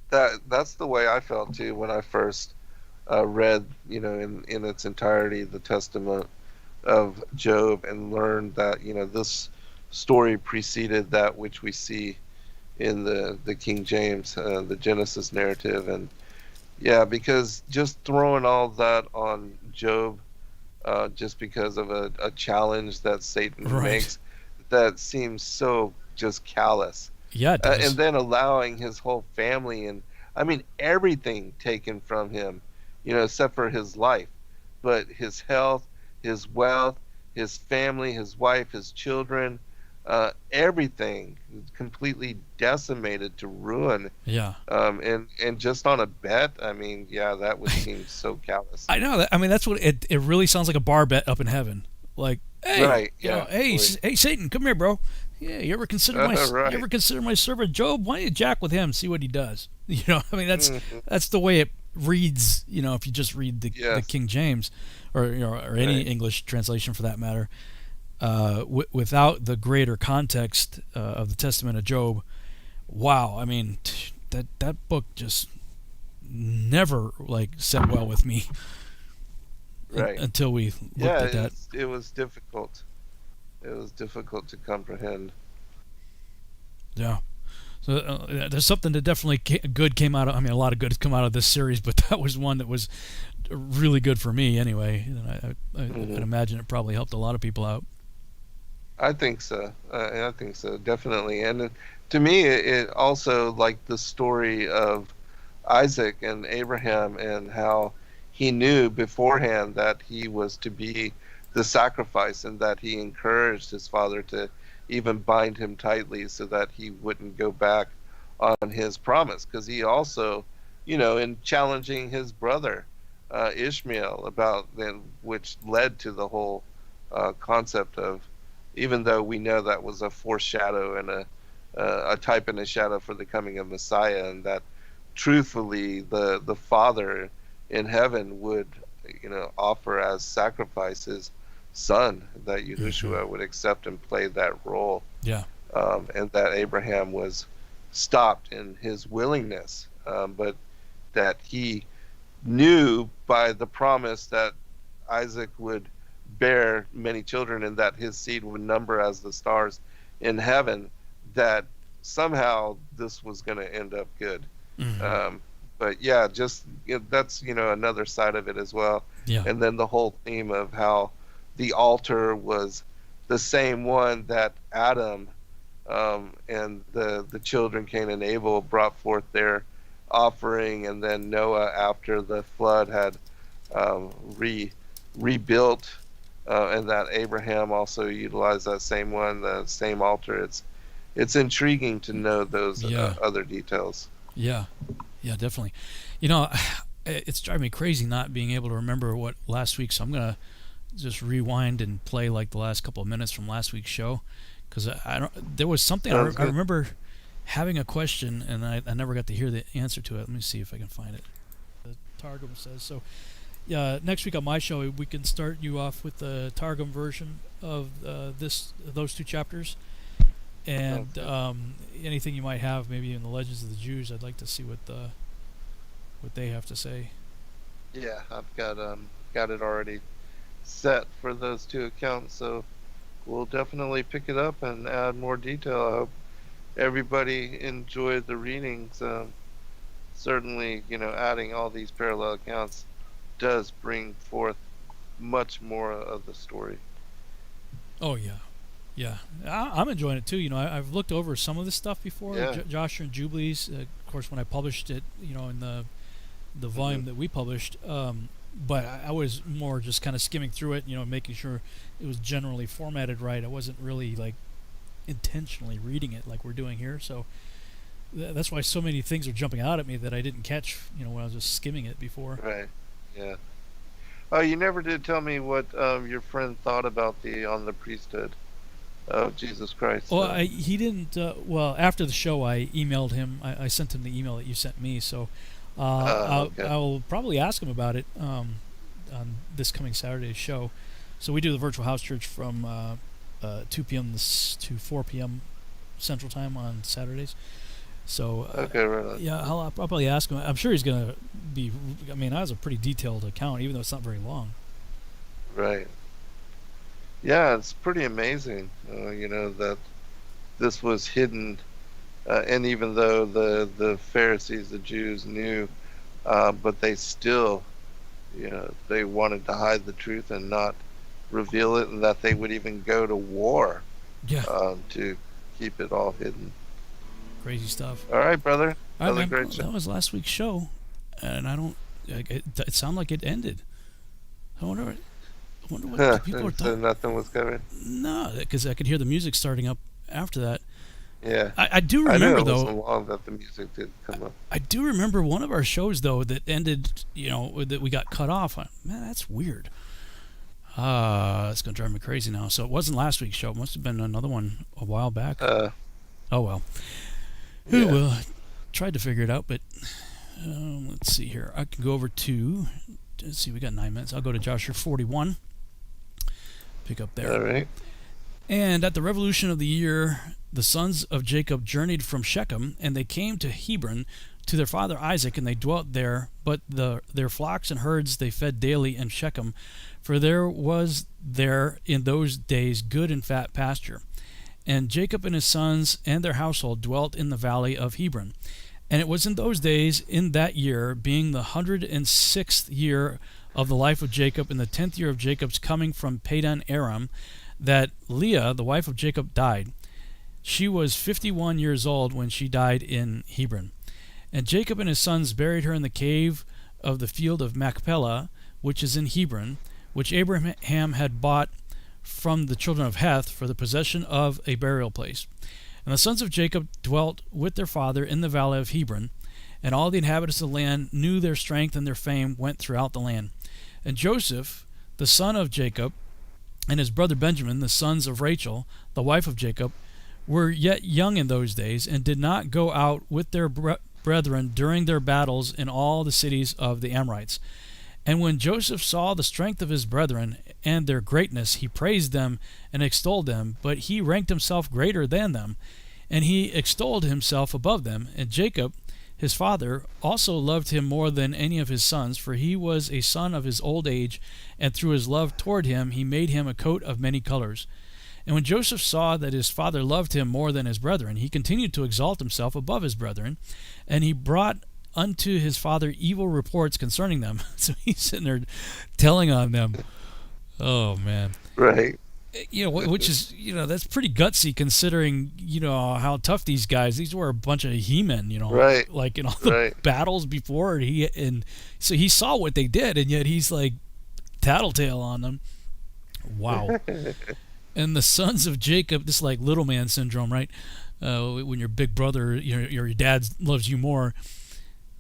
That's the way I felt too when I first read, in its entirety, the Testament of Job, and learned that this story preceded that which we see in the King James, the Genesis narrative. And yeah, because just throwing all that on Job, just because of a challenge that Satan makes, that seems so just callous. Yeah, it does. And then allowing his whole family, and I mean everything taken from him, except for his life, but his health, his wealth, his family, his wife, his children, everything completely decimated to ruin. Yeah. And just on a bet, I mean, yeah, that would seem so callous. I know that. I mean, that's what it really sounds like, a bar bet up in heaven. Like, hey, right, yeah, hey, Satan, come here, bro. Yeah, you ever consider my servant Job? Why don't you jack with him, see what he does? I mean, that's the way it reads. If you just read the King James, or any English translation for that matter, without the greater context of the Testament of Job. Wow, I mean, that book just never sat well with me. Right. Until we looked at that. It was difficult. It was difficult to comprehend. Yeah. So there's something that definitely good came out of. I mean, a lot of good has come out of this series, but that was one that was really good for me anyway. And I'd imagine it probably helped a lot of people out. I think so. I think so, definitely. And to me, it also, like the story of Isaac and Abraham, and how he knew beforehand that he was to be the sacrifice, and that he encouraged his father to even bind him tightly so that he wouldn't go back on his promise. Because he also, in challenging his brother Ishmael about which led to the whole concept of, even though we know that was a foreshadow and a type and a shadow for the coming of Messiah, and that truthfully the Father in heaven would offer as sacrifice his son, that Yahushua would accept and play that role. Yeah. And that Abraham was stopped in his willingness, but that he knew by the promise that Isaac would bear many children, and that his seed would number as the stars in heaven, that somehow this was going to end up good. But yeah, just that's another side of it as well. Yeah. And then the whole theme of how the altar was the same one that Adam and the children Cain and Abel brought forth their offering, and then Noah, after the flood, had rebuilt, and that Abraham also utilized that same one, the same altar. It's intriguing to know those other details. Yeah, definitely. It's driving me crazy not being able to remember what last week. So I'm gonna just rewind and play the last couple of minutes from last week's show, because there was something I remember having a question, and I never got to hear the answer to it. Let me see if I can find it. The Targum says so. Yeah, next week on my show we can start you off with the Targum version of those two chapters, and anything you might have maybe in the Legends of the Jews. I'd like to see what they have to say. Yeah, I've got it already set for those two accounts, so we'll definitely pick it up and add more detail. I hope everybody enjoyed the readings. certainly, adding all these parallel accounts does bring forth much more of the story. Oh yeah, yeah. I'm enjoying it too. I've looked over some of this stuff before. Yeah. Jasher and Jubilees, of course, when I published it, in the volume that we published. But I was more just kind of skimming through it, making sure it was generally formatted right. I wasn't really like intentionally reading it like we're doing here. So that's why so many things are jumping out at me that I didn't catch, when I was just skimming it before. Right. Yeah. Oh, you never did tell me what your friend thought about on the priesthood of Jesus Christ. Well, he didn't. Well, after the show, I emailed him. I sent him the email that you sent me. So okay. I'll probably ask him about it on this coming Saturday's show. So we do the virtual house church from 2 p.m. to 4 p.m. Central Time on Saturdays. So okay, right on. Yeah, I'll probably ask him. I'm sure he's gonna be. I mean, that was a pretty detailed account, even though it's not very long. Right. Yeah, it's pretty amazing, that this was hidden, and even though the Pharisees, the Jews, knew, but they still, they wanted to hide the truth and not reveal it, and that they would even go to war, to keep it all hidden. Crazy stuff. All right, brother. All right, man, Great show. that was last week's show, and I don't. It sounded like it ended. I wonder what the people are So talking. nothing was coming. No, because I could hear the music starting up after that. Yeah. I do remember I know it though. wasn't long that the music did come up. I do remember one of our shows though that ended. That we got cut off. Man, that's weird. It's gonna drive me crazy now. So it wasn't last week's show. It must have been another one a while back. Oh well. Yeah. Well, tried to figure it out, but let's see here. I can go over to. Let's see, we got 9 minutes. I'll go to Jasher 41. Pick up there. All right. And at the revolution of the year, the sons of Jacob journeyed from Shechem, and they came to Hebron to their father Isaac, and they dwelt there. But their flocks and herds they fed daily in Shechem, for there was there in those days good and fat pasture. And Jacob and his sons and their household dwelt in the valley of Hebron. And it was in those days, in that year, being the 106th year of the life of Jacob, in the 10th year of Jacob's coming from Padan Aram, that Leah, the wife of Jacob, died. She was 51 years old when she died in Hebron. And Jacob and his sons buried her in the cave of the field of Machpelah, which is in Hebron, which Abraham had bought from the children of Heth for the possession of a burial place. And the sons of Jacob dwelt with their father in the valley of Hebron, and all the inhabitants of the land knew their strength, and their fame went throughout the land. And Joseph, the son of Jacob, and his brother Benjamin, the sons of Rachel, the wife of Jacob, were yet young in those days, and did not go out with their brethren during their battles in all the cities of the Amorites. And when Joseph saw the strength of his brethren and their greatness, he praised them and extolled them, but he ranked himself greater than them, and he extolled himself above them. And Jacob, his father, also loved him more than any of his sons, for he was a son of his old age, and through his love toward him he made him a coat of many colors. And when Joseph saw that his father loved him more than his brethren, he continued to exalt himself above his brethren, and he brought unto his father evil reports concerning them. So he's sitting there telling on them. Oh man. Right. Which is, that's pretty gutsy considering, how tough these guys. These were a bunch of he-men, right. Like in all the battles before. And so he saw what they did, and yet he's like tattletale on them. Wow. And the sons of Jacob, this is like little man syndrome, right? When your big brother, your dad loves you more.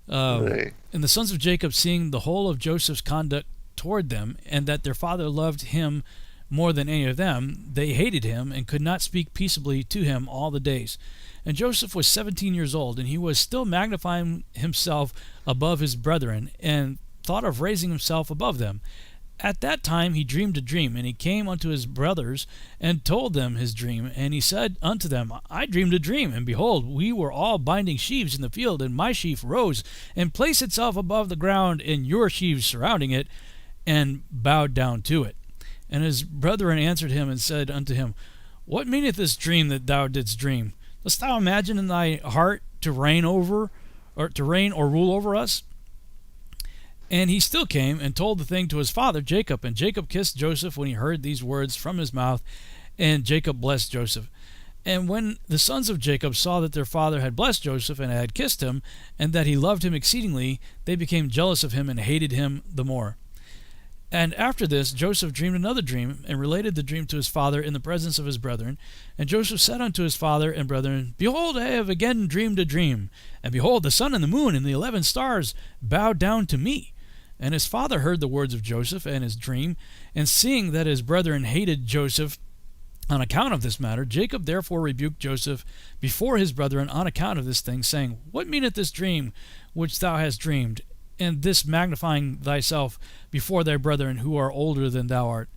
Right. And the sons of Jacob, seeing the whole of Joseph's conduct toward them, and that their father loved him more than any of them, they hated him and could not speak peaceably to him all the days. And Joseph was 17 years old, and he was still magnifying himself above his brethren, and thought of raising himself above them. At that time he dreamed a dream, and he came unto his brothers, and told them his dream. And he said unto them, I dreamed a dream, and behold, we were all binding sheaves in the field, and my sheaf rose, and placed itself above the ground, and your sheaves surrounding it, and bowed down to it. And his brethren answered him, and said unto him, What meaneth this dream that thou didst dream? Dost thou imagine in thy heart to reign over or to reign or rule over us? And he still came and told the thing to his father Jacob. And Jacob kissed Joseph when he heard these words from his mouth, and Jacob blessed Joseph. And when the sons of Jacob saw that their father had blessed Joseph and had kissed him, and that he loved him exceedingly, they became jealous of him and hated him the more. And after this Joseph dreamed another dream, and related the dream to his father in the presence of his brethren. And Joseph said unto his father and brethren, Behold, I have again dreamed a dream. And behold, the sun and the moon and the 11 stars bowed down to me. And his father heard the words of Joseph and his dream, and seeing that his brethren hated Joseph on account of this matter, Jacob therefore rebuked Joseph before his brethren on account of this thing, saying, What meaneth this dream which thou hast dreamed, and this magnifying thyself before thy brethren who are older than thou art?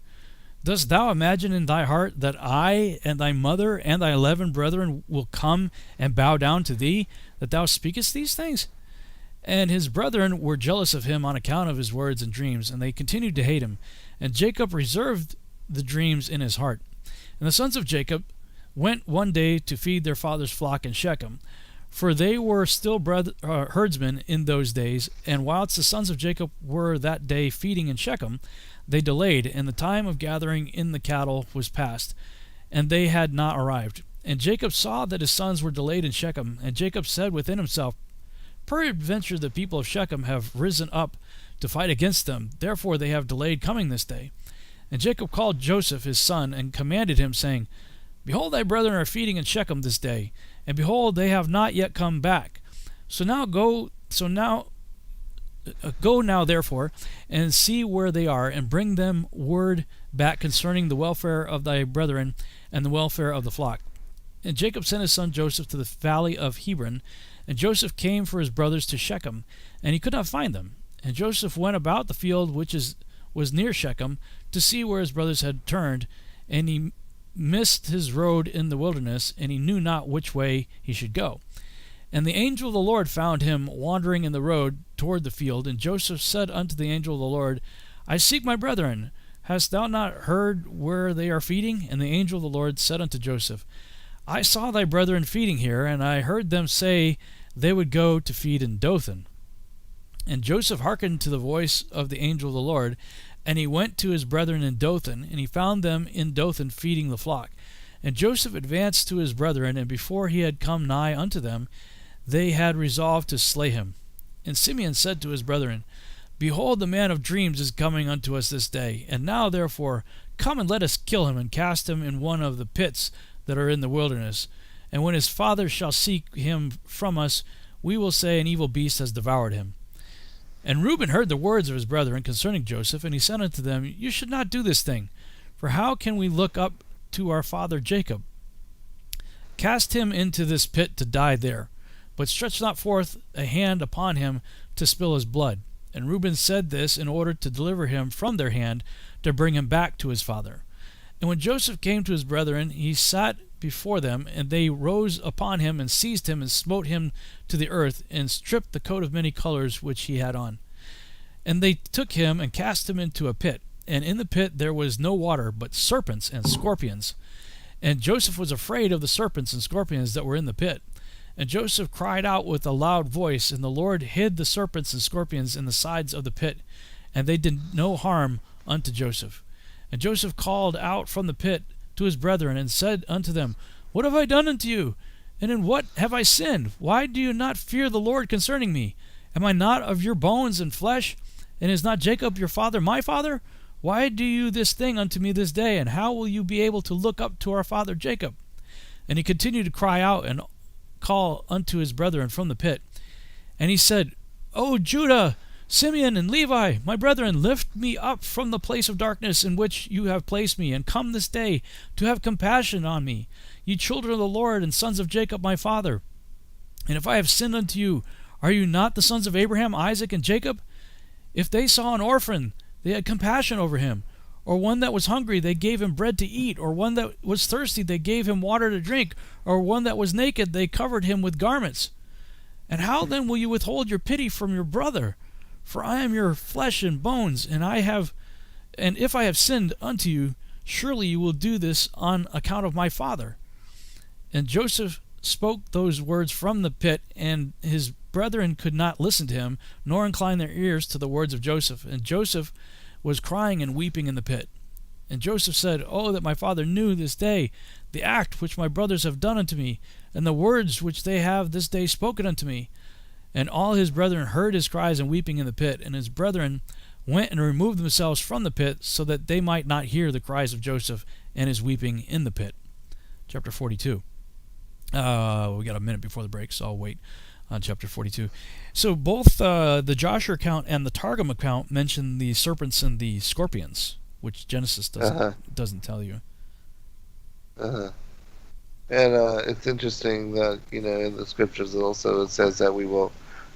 Dost thou imagine in thy heart that I and thy mother and thy 11 brethren will come and bow down to thee, that thou speakest these things? And his brethren were jealous of him on account of his words and dreams, and they continued to hate him. And Jacob reserved the dreams in his heart. And the sons of Jacob went one day to feed their father's flock in Shechem, for they were still herdsmen in those days. And whilst the sons of Jacob were that day feeding in Shechem, they delayed, and the time of gathering in the cattle was past, and they had not arrived. And Jacob saw that his sons were delayed in Shechem, and Jacob said within himself, Peradventure the people of Shechem have risen up to fight against them, therefore they have delayed coming this day. And Jacob called Joseph his son, and commanded him, saying, Behold, thy brethren are feeding in Shechem this day, and behold, they have not yet come back. Go now therefore, and see where they are, and bring them word back concerning the welfare of thy brethren and the welfare of the flock. And Jacob sent his son Joseph to the valley of Hebron, and Joseph came for his brothers to Shechem, and he could not find them. And Joseph went about the field which was near Shechem, to see where his brothers had turned, and he missed his road in the wilderness, and he knew not which way he should go. And the angel of the Lord found him wandering in the road toward the field. And Joseph said unto the angel of the Lord, I seek my brethren. Hast thou not heard where they are feeding? And the angel of the Lord said unto Joseph, I saw thy brethren feeding here, and I heard them say they would go to feed in Dothan. And Joseph hearkened to the voice of the angel of the Lord, and he went to his brethren in Dothan, and he found them in Dothan feeding the flock. And Joseph advanced to his brethren, and before he had come nigh unto them, they had resolved to slay him. And Simeon said to his brethren, Behold, the man of dreams is coming unto us this day. And now therefore come and let us kill him, and cast him in one of the pits that are in the wilderness. And when his father shall seek him from us, we will say, An evil beast has devoured him. And Reuben heard the words of his brethren concerning Joseph, and he said unto them, You should not do this thing, for how can we look up to our father Jacob? Cast him into this pit to die there, but stretch not forth a hand upon him to spill his blood. And Reuben said this in order to deliver him from their hand, to bring him back to his father. And when Joseph came to his brethren, he sat before them, and they rose upon him, and seized him, and smote him to the earth, and stripped the coat of many colors which he had on. And they took him, and cast him into a pit, and in the pit there was no water, but serpents and scorpions. And Joseph was afraid of the serpents and scorpions that were in the pit. And Joseph cried out with a loud voice, and the Lord hid the serpents and scorpions in the sides of the pit, and they did no harm unto Joseph. And Joseph called out from the pit to his brethren, and said unto them, What have I done unto you? And in what have I sinned? Why do you not fear the Lord concerning me? Am I not of your bones and flesh? And is not Jacob your father my father? Why do you this thing unto me this day? And how will you be able to look up to our father Jacob? And he continued to cry out and call unto his brethren from the pit. And he said, O Judah, Simeon, and Levi, my brethren, lift me up from the place of darkness in which you have placed me, and come this day to have compassion on me, ye children of the Lord, and sons of Jacob my father. And if I have sinned unto you, are you not the sons of Abraham, Isaac, and Jacob? If they saw an orphan, they had compassion over him, or one that was hungry, they gave him bread to eat, or one that was thirsty, they gave him water to drink, or one that was naked, they covered him with garments. And how then will you withhold your pity from your brother? For I am your flesh and bones, and if I have sinned unto you, surely you will do this on account of my father. And Joseph spoke those words from the pit, and his brethren could not listen to him, nor incline their ears to the words of Joseph. And Joseph was crying and weeping in the pit. And Joseph said, Oh, that my father knew this day the act which my brothers have done unto me, and the words which they have this day spoken unto me. And all his brethren heard his cries and weeping in the pit. And his brethren went and removed themselves from the pit, so that they might not hear the cries of Joseph and his weeping in the pit. Chapter 42. We got a minute before the break, so I'll wait on chapter 42. So both the Jasher account and the Targum account mention the serpents and the scorpions, which Genesis doesn't tell you. And it's interesting that, in the scriptures also it says that we will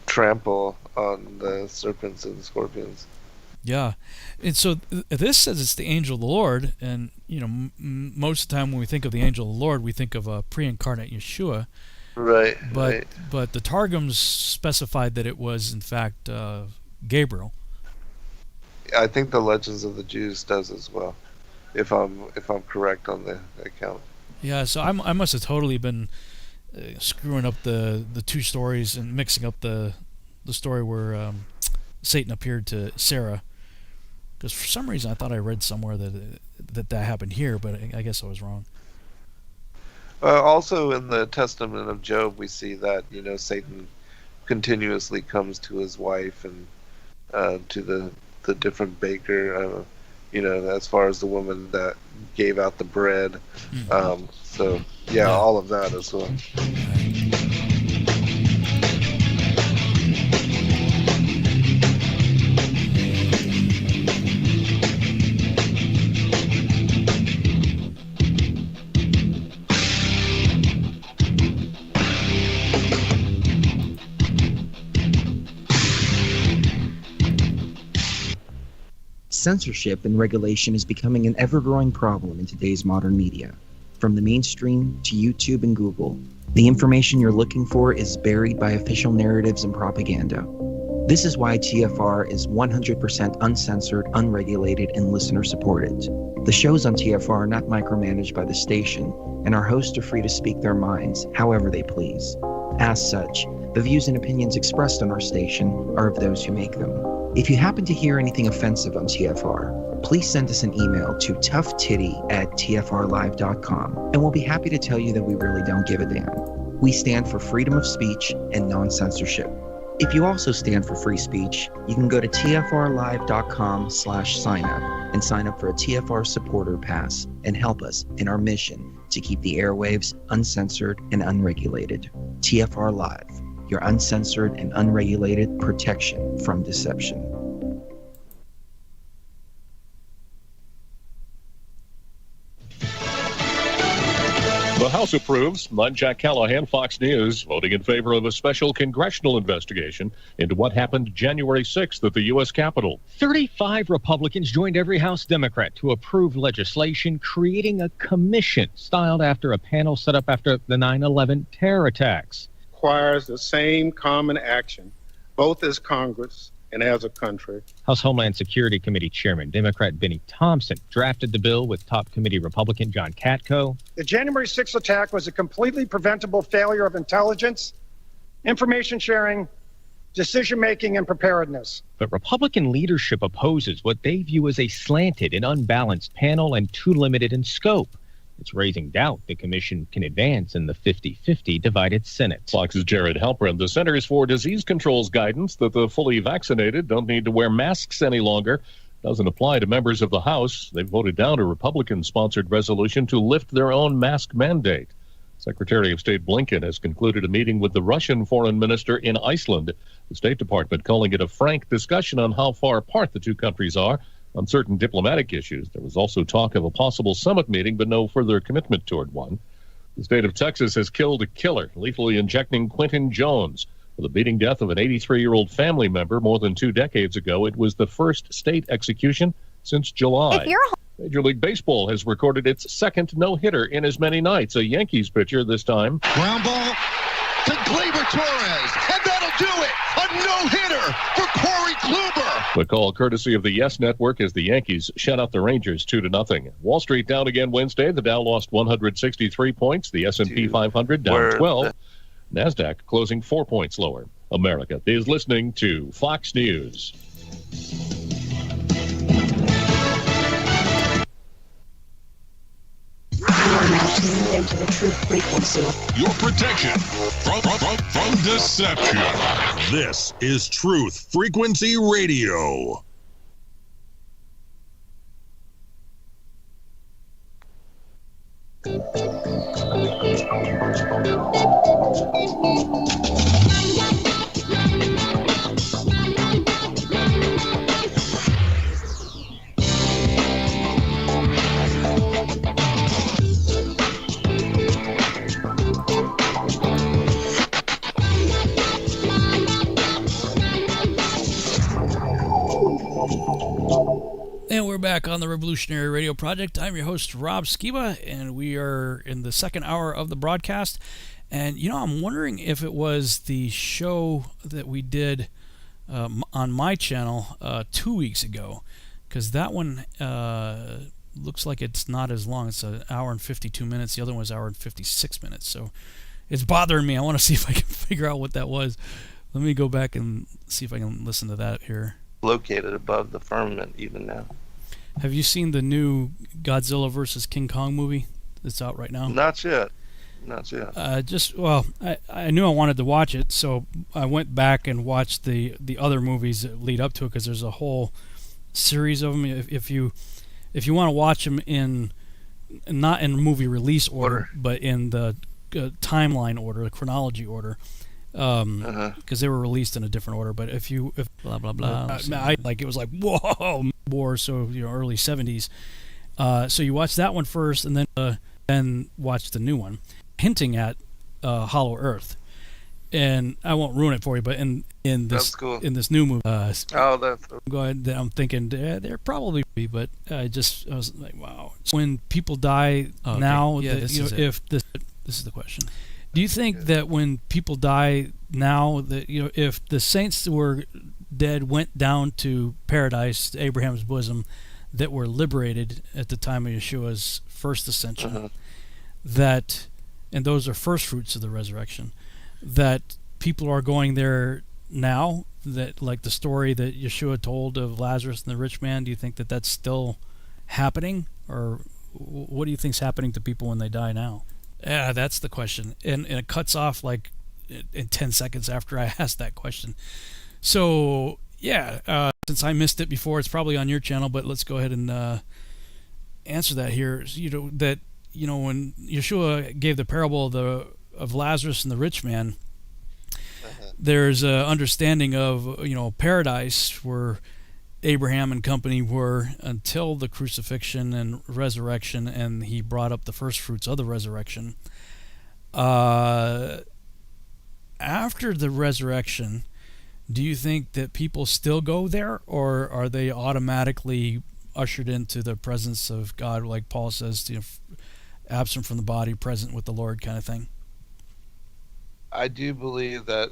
trample on the serpents and the scorpions. Yeah, and so this says it's the angel of the Lord, and most of the time when we think of the angel of the Lord, we think of a pre-incarnate Yeshua. Right. But the Targums specified that it was in fact Gabriel. I think the Legends of the Jews does as well, if I'm correct on the account. Yeah, so I must have totally been screwing up the two stories and mixing up the story where Satan appeared to Sarah. Because for some reason I thought I read somewhere that happened here, but I guess I was wrong. Also in the Testament of Job, we see that Satan continuously comes to his wife and to the different baker. As far as the woman that gave out the bread. All of that as well. Censorship and regulation is becoming an ever-growing problem in today's modern media. From the mainstream to YouTube and Google, the information you're looking for is buried by official narratives and propaganda. This is why TFR is 100% uncensored, unregulated, and listener-supported. The shows on TFR are not micromanaged by the station, and our hosts are free to speak their minds however they please. As such, the views and opinions expressed on our station are of those who make them. If you happen to hear anything offensive on TFR, please send us an email to toughtitty@tfrlive.com, and we'll be happy to tell you that we really don't give a damn. We stand for freedom of speech and non-censorship. If you also stand for free speech, you can go to tfrlive.com/sign-up and sign up for a TFR supporter pass and help us in our mission to keep the airwaves uncensored and unregulated. TFR Live, your uncensored and unregulated protection from deception. The House approves. I'm Jack Callahan, Fox News, voting in favor of a special congressional investigation into what happened January 6th at the U.S. Capitol. 35 Republicans joined every House Democrat to approve legislation creating a commission styled after a panel set up after the 9/11 terror attacks. Requires the same common action, both as Congress and as a country. House Homeland Security Committee Chairman Democrat Benny Thompson drafted the bill with top committee Republican John Katko. The January 6th attack was a completely preventable failure of intelligence, information sharing, decision-making, and preparedness. But Republican leadership opposes what they view as a slanted and unbalanced panel and too limited in scope. It's raising doubt the commission can advance in the 50-50 divided Senate. Fox's Jared Halpern. The Centers for Disease Control's guidance that the fully vaccinated don't need to wear masks any longer doesn't apply to members of the House. They voted down a Republican-sponsored resolution to lift their own mask mandate. Secretary of State Blinken has concluded a meeting with the Russian foreign minister in Iceland. The State Department calling it a frank discussion on how far apart the two countries are on certain diplomatic issues. There was also talk of a possible summit meeting, but no further commitment toward one. The state of Texas has killed a killer, lethally injecting Quentin Jones for the beating death of an 83-year-old family member more than 2 decades ago. It was the first state execution since July. Major League Baseball has recorded its second no-hitter in as many nights. A Yankees pitcher this time. Ground ball to Gleyber Torres, and that'll do it. A no-hitter for Corey Kluber. The call courtesy of the Yes Network as the Yankees shut out the Rangers 2-0. Wall Street down again Wednesday. The Dow lost 163 points. The S&P 500 down 12. NASDAQ closing 4 points lower. America is listening to Fox News. You are now tuned into the truth frequency. Your protection from deception. This is Truth Frequency Radio. And we're back on the Revolutionary Radio Project. I'm your host, Rob Skiba, and we are in the second hour of the broadcast. And, I'm wondering if it was the show that we did on my channel 2 weeks ago, because that one looks like it's not as long. It's an hour and 52 minutes. The other one was an hour and 56 minutes. So it's bothering me. I want to see if I can figure out what that was. Let me go back and see if I can listen to that here. Located above the firmament even now. Have you seen the new Godzilla vs. King Kong movie that's out right now? Not yet. I knew I wanted to watch it, so I went back and watched the other movies that lead up to it, because there's a whole series of them. If you want to watch them not in movie release order, but in the timeline order, the chronology order, because they were released in a different order. But if blah blah blah, it was like whoa, war, so early 70s. So you watch that one first, and then watch the new one, hinting at Hollow Earth. And I won't ruin it for you, but in this new movie, that's cool. Go ahead. I'm thinking they're probably, but I was like, wow. When people die now, this is the question. Do you think that when people die now, that if the saints that were dead went down to paradise, Abraham's bosom, that were liberated at the time of Yeshua's first ascension, and those are first fruits of the resurrection, that people are going there now, that like the story that Yeshua told of Lazarus and the rich man? Do you think that that's still happening, or what do you think's happening to people when they die now? Yeah, that's the question, and it cuts off like in 10 seconds after I asked that question. So yeah, since I missed it before, it's probably on your channel, but let's go ahead and answer that here. When Yeshua gave the parable of Lazarus and the rich man, there's an understanding of paradise where Abraham and company were until the crucifixion and resurrection, and he brought up the first fruits of the resurrection. After the resurrection, do you think that people still go there, or are they automatically ushered into the presence of God, like Paul says, absent from the body, present with the Lord kind of thing? I do believe that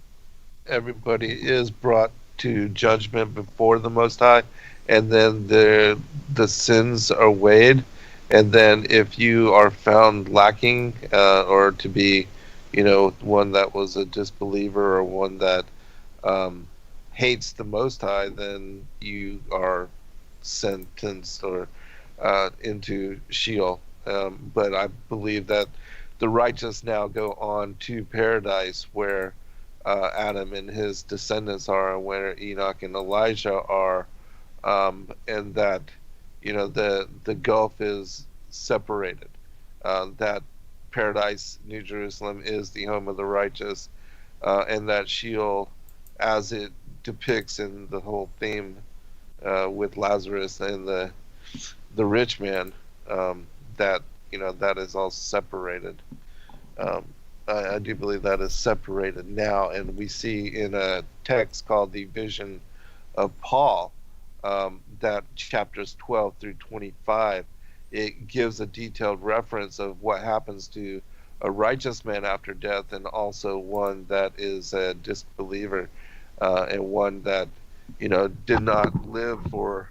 everybody is brought to judgment before the Most High, and then the sins are weighed, and then if you are found lacking or to be one that was a disbeliever or one that hates the Most High, then you are sentenced or into Sheol. But I believe that the righteous now go on to paradise, where Adam and his descendants are, and where Enoch and Elijah are, and that the gulf is separated. That paradise, New Jerusalem, is the home of the righteous, and that Sheol, as it depicts in the whole theme with Lazarus and the rich man, that is all separated. I do believe that is separated now, and we see in a text called the Vision of Paul, that chapters 12 through 25, it gives a detailed reference of what happens to a righteous man after death, and also one that is a disbeliever, and one that did not live for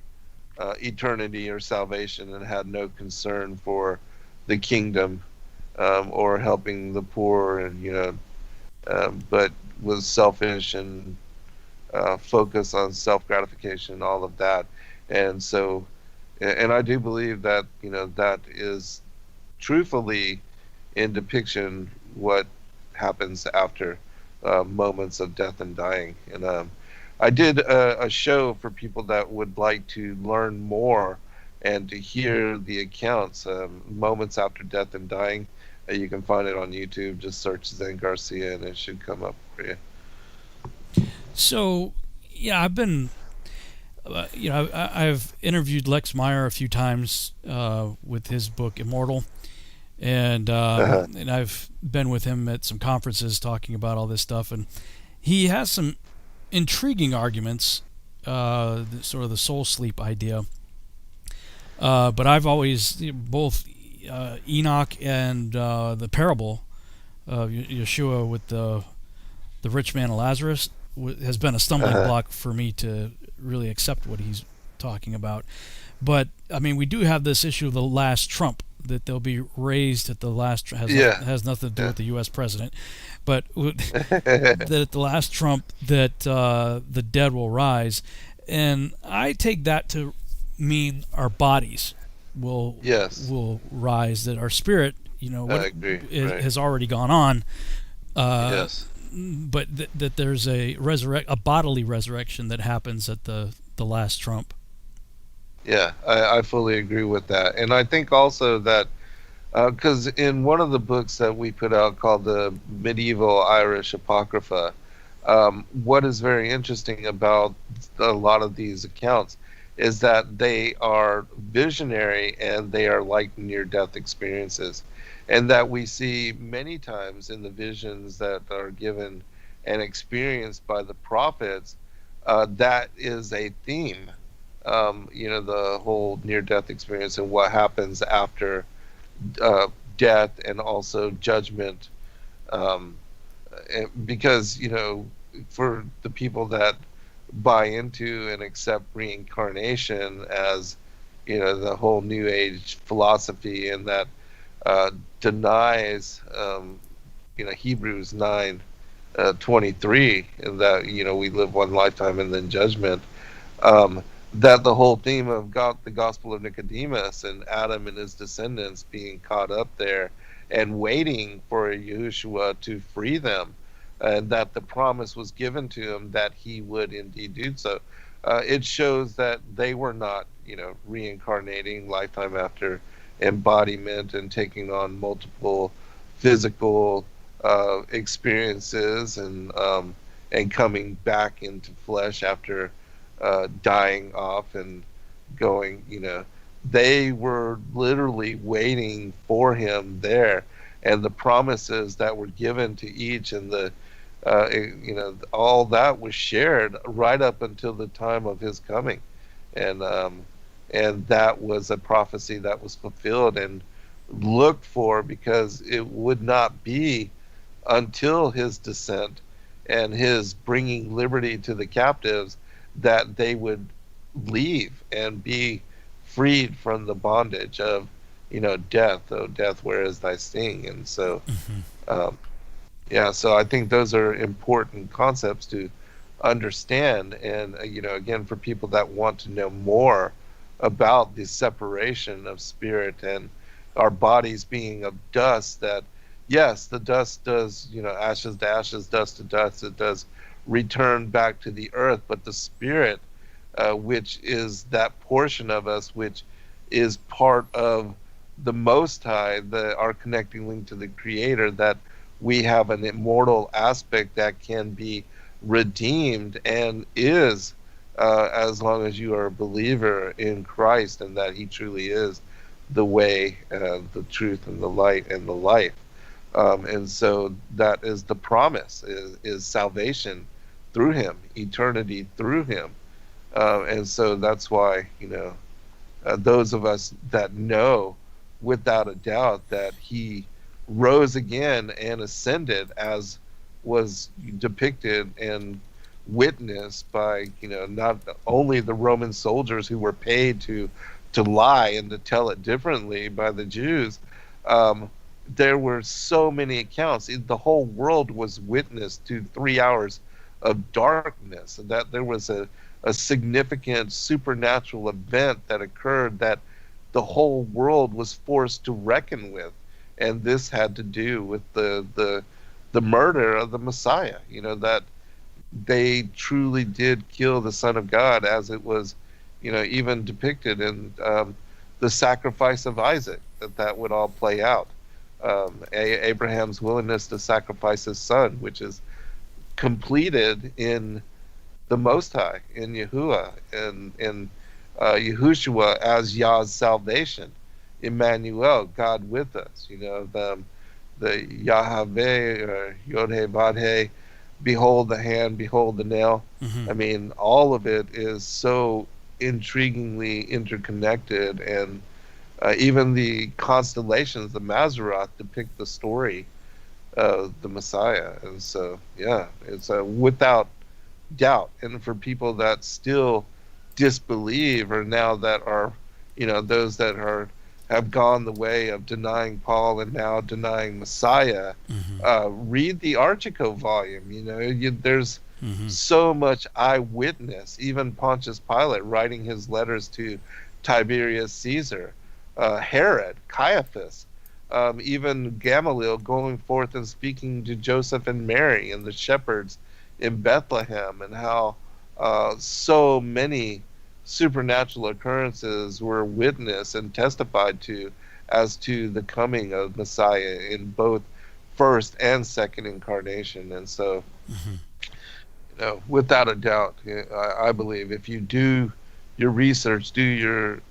eternity or salvation, and had no concern for the kingdom or helping the poor, and but was selfish and focused on self-gratification and all of that. And so, and I do believe that, that is truthfully in depiction what happens after moments of death and dying. And I did a show for people that would like to learn more and to hear the accounts, moments after death and dying. You can find it on YouTube. Just search Zen Garcia and it should come up for you. So, yeah, I've been, I've interviewed Lex Meyer a few times with his book Immortal, and and I've been with him at some conferences talking about all this stuff, and he has some intriguing arguments, sort of the soul sleep idea. But I've always, both Enoch and the parable of Yeshua with the rich man and Lazarus has been a stumbling block for me to really accept what he's talking about. But I mean, we do have this issue of the last trump, that they'll be raised at the last has nothing to do with the U.S. president, but that at the last trump that the dead will rise, and I take that to mean our bodies will rise, that our spirit, has already gone on. But that there's a bodily resurrection that happens at the last trump. Yeah, I fully agree with that. And I think also that, because in one of the books that we put out called the Medieval Irish Apocrypha, what is very interesting about a lot of these accounts is that they are visionary and they are like near-death experiences. And that we see many times in the visions that are given and experienced by the prophets, that is a theme. The whole near-death experience and what happens after death and also judgment. Because, for the people that buy into and accept reincarnation as, the whole New Age philosophy, and that denies, Hebrews 9:23, and that, we live one lifetime and then judgment. That the whole theme of the Gospel of Nicodemus and Adam and his descendants being caught up there and waiting for Yahushua to free them, and that the promise was given to him that he would indeed do so. It shows that they were not, reincarnating lifetime after embodiment and taking on multiple physical experiences and coming back into flesh after dying off and going, they were literally waiting for him there, and the promises that were given to each, and the all that was shared right up until the time of his coming, and that was a prophecy that was fulfilled and looked for, because it would not be until his descent and his bringing liberty to the captives that they would leave and be freed from the bondage of, death. Oh, death, where is thy sting? And so, so I think those are important concepts to understand. And, again, for people that want to know more about the separation of spirit and our bodies being of dust, that, yes, the dust does, ashes to ashes, dust to dust, it does return back to the earth, but the spirit, which is that portion of us which is part of the Most High, our connecting link to the Creator, that we have an immortal aspect that can be redeemed and is, as long as you are a believer in Christ, and that he truly is the way, the truth, and the light, and the life. And so that is the promise, is salvation through him, eternity through him. And so that's why, those of us that know without a doubt that he rose again and ascended, as was depicted and witnessed by, not only the Roman soldiers who were paid to lie and to tell it differently by the Jews, there were so many accounts. The whole world was witness to 3 hours of darkness, and that there was a significant supernatural event that occurred that the whole world was forced to reckon with. And this had to do with the murder of the Messiah, that they truly did kill the Son of God, as it was, even depicted in the sacrifice of Isaac, that would all play out. Abraham's willingness to sacrifice his son, which is completed in the Most High, in Yahuwah, and in Yahushua as Yah's salvation, Emmanuel, God with us. The Yahweh, or Yod-Heh, Vod-Heh, behold the hand, behold the nail. Mm-hmm. I mean, all of it is so intriguingly interconnected, and even the constellations, the Mazzaroth, depict the story of the Messiah. And so, yeah, it's without doubt. And for people that still disbelieve, or now that are, those that have gone the way of denying Paul and now denying Messiah, read the Archico volume. There's so much eyewitness. Even Pontius Pilate writing his letters to Tiberius Caesar, Herod, Caiaphas, even Gamaliel going forth and speaking to Joseph and Mary and the shepherds in Bethlehem, and how so many supernatural occurrences were witnessed and testified to as to the coming of Messiah in both first and second incarnation. And so, without a doubt, I believe if you do your research, do your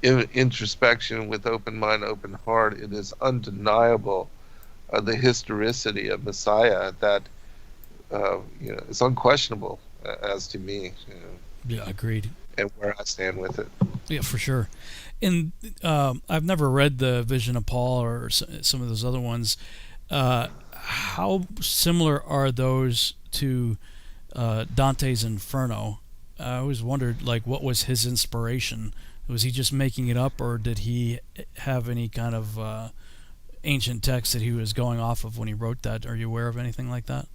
introspection with open mind, open heart, it is undeniable the historicity of Messiah that it's unquestionable as to me. Yeah, agreed. And where I stand with it. Yeah, for sure. And I've never read the Vision of Paul or some of those other ones. How similar are those to Dante's Inferno? I always wondered, what was his inspiration? Was he just making it up, or did he have any kind of ancient text that he was going off of when he wrote that? Are you aware of anything like that?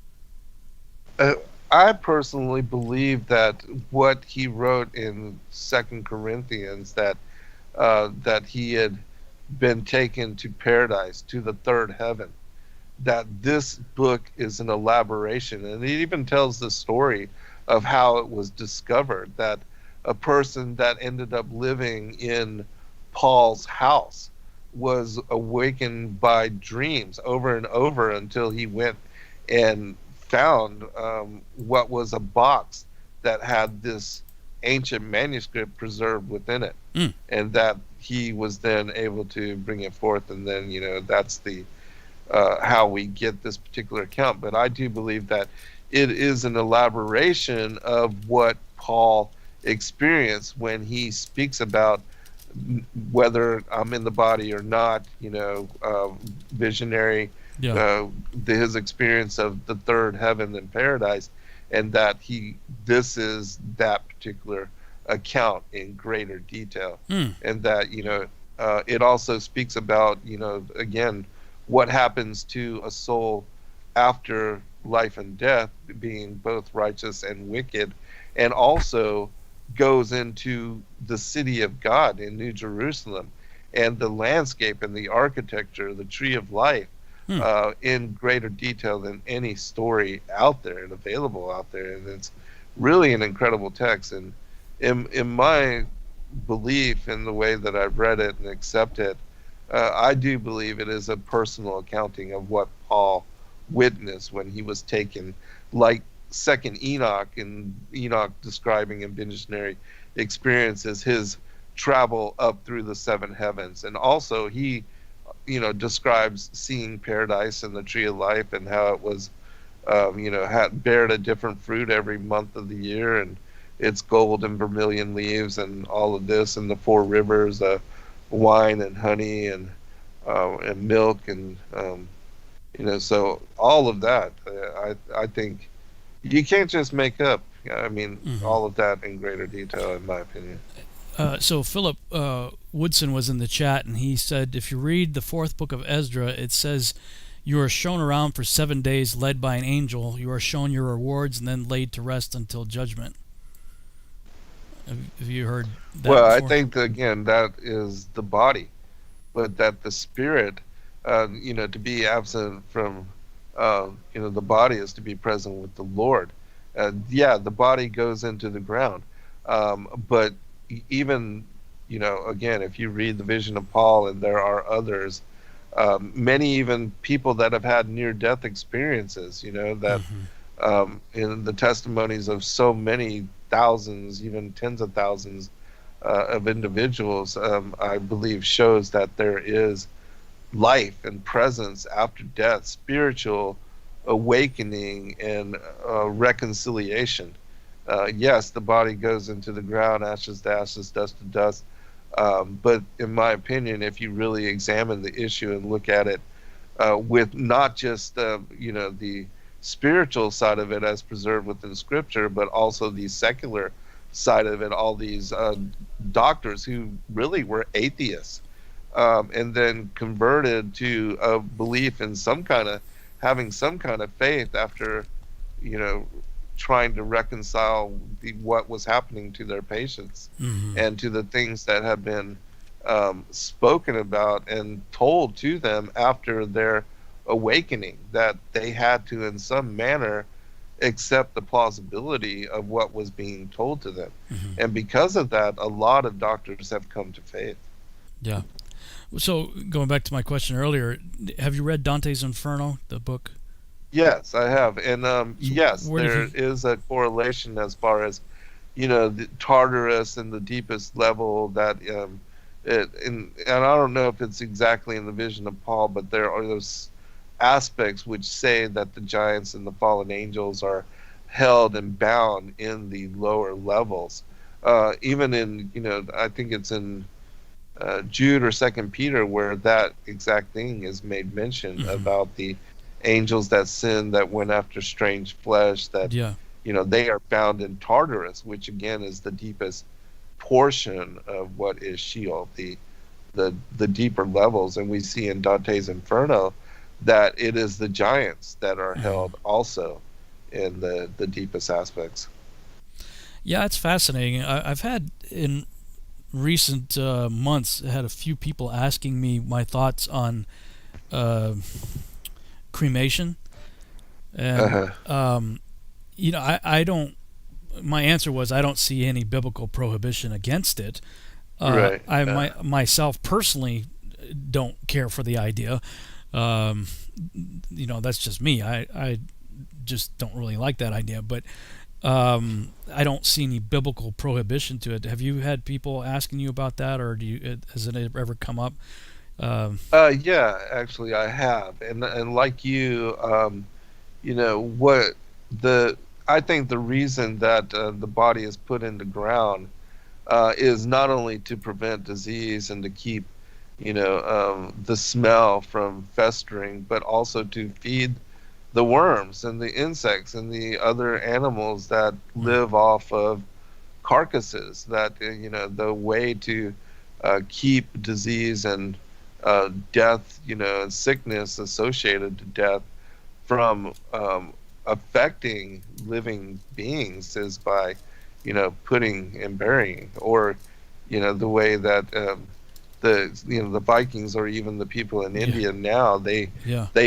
I personally believe that what he wrote in 2 Corinthians, that he had been taken to paradise, to the third heaven, that this book is an elaboration. And it even tells the story of how it was discovered, that a person that ended up living in Paul's house was awakened by dreams over and over until he went and found what was a box that had this ancient manuscript preserved within it, and that he was then able to bring it forth, and then that's the how we get this particular account. But I do believe that it is an elaboration of what Paul experienced when he speaks about whether I'm in the body or not, visionary. Yeah. His experience of the third heaven and paradise, and that this is that particular account in greater detail, and that it also speaks about again what happens to a soul after life and death, being both righteous and wicked, and also goes into the city of God in New Jerusalem, and the landscape and the architecture, the tree of life, in greater detail than any story out there and available out there. And it's really an incredible text. And in my belief, in the way that I've read it and accept it, I do believe it is a personal accounting of what Paul witnessed when he was taken, like Second Enoch, and Enoch describing in visionary experiences his travel up through the seven heavens. And also he describes seeing paradise and the tree of life, and how it was had bared a different fruit every month of the year, and its gold and vermilion leaves, and all of this, and the four rivers, wine and honey, and milk, and so all of that, I think you can't just make up. I mean, all of that in greater detail, in my opinion. So Philip Woodson was in the chat, and he said, if you read the 4th book of Ezra, it says, you are shown around for 7 days led by an angel. You are shown your rewards and then laid to rest until judgment. Have you heard that Well, before? I think, again, that is the body, but that the spirit, to be absent from, the body is to be present with the Lord. The body goes into the ground. But even, again, if you read the vision of Paul, and there are others, many even people that have had near-death experiences, that in the testimonies of so many thousands, even tens of thousands of individuals, I believe shows that there is life and presence after death, spiritual awakening and reconciliation. Yes, the body goes into the ground, ashes to ashes, dust to dust. But in my opinion, if you really examine the issue and look at it with not just the spiritual side of it as preserved within Scripture, but also the secular side of it, all these doctors who really were atheists, and then converted to a belief in having some kind of faith after, trying to reconcile what was happening to their patients and to the things that have been spoken about and told to them after their awakening, that they had to in some manner accept the plausibility of what was being told to them. And because of that, a lot of doctors have come to faith. Yeah. So going back to my question earlier, have you read Dante's Inferno, the book? Yes, I have. And yes, there is a correlation as far as, the Tartarus and the deepest level that, and I don't know if it's exactly in the vision of Paul, but there are those aspects which say that the giants and the fallen angels are held and bound in the lower levels. Even in, I think it's in Jude or 2 Peter where that exact thing is made mention about the angels that sin, that went after strange flesh, that they are bound in Tartarus, which again is the deepest portion of what is Sheol, the deeper levels. And we see in Dante's Inferno that it is the giants that are held also in the deepest aspects. Yeah, it's fascinating. I've had in recent months had a few people asking me my thoughts on cremation, and I don't. My answer was I don't see any biblical prohibition against it. Right. Myself personally don't care for the idea. That's just me. I just don't really like that idea, but I don't see any biblical prohibition to it. Have you had people asking you about that, or has it ever come up? Yeah, actually I have, and like you, I think the reason that the body is put in the ground is not only to prevent disease and to keep the smell from festering, but also to feed the worms and the insects and the other animals that live off of carcasses. That the way to keep disease and death, and sickness associated to death from affecting living beings is by putting and burying, or the way that the Vikings, or even the people in India now, they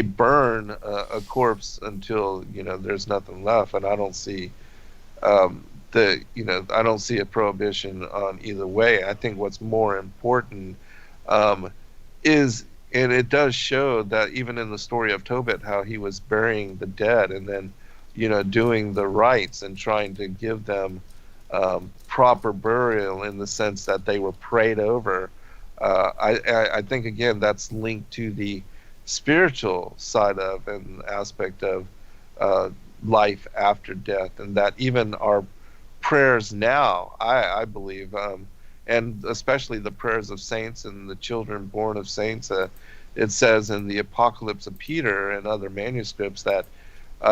burn a corpse until there's nothing left. And I don't see I don't see a prohibition on either way. I think what's more important is, and it does show that even in the story of Tobit, how he was burying the dead and then doing the rites and trying to give them proper burial in the sense that they were prayed over. I think again that's linked to the spiritual side of an aspect of life after death, and that even our prayers now, I believe, and especially the prayers of saints and the children born of saints, it says in the Apocalypse of Peter and other manuscripts that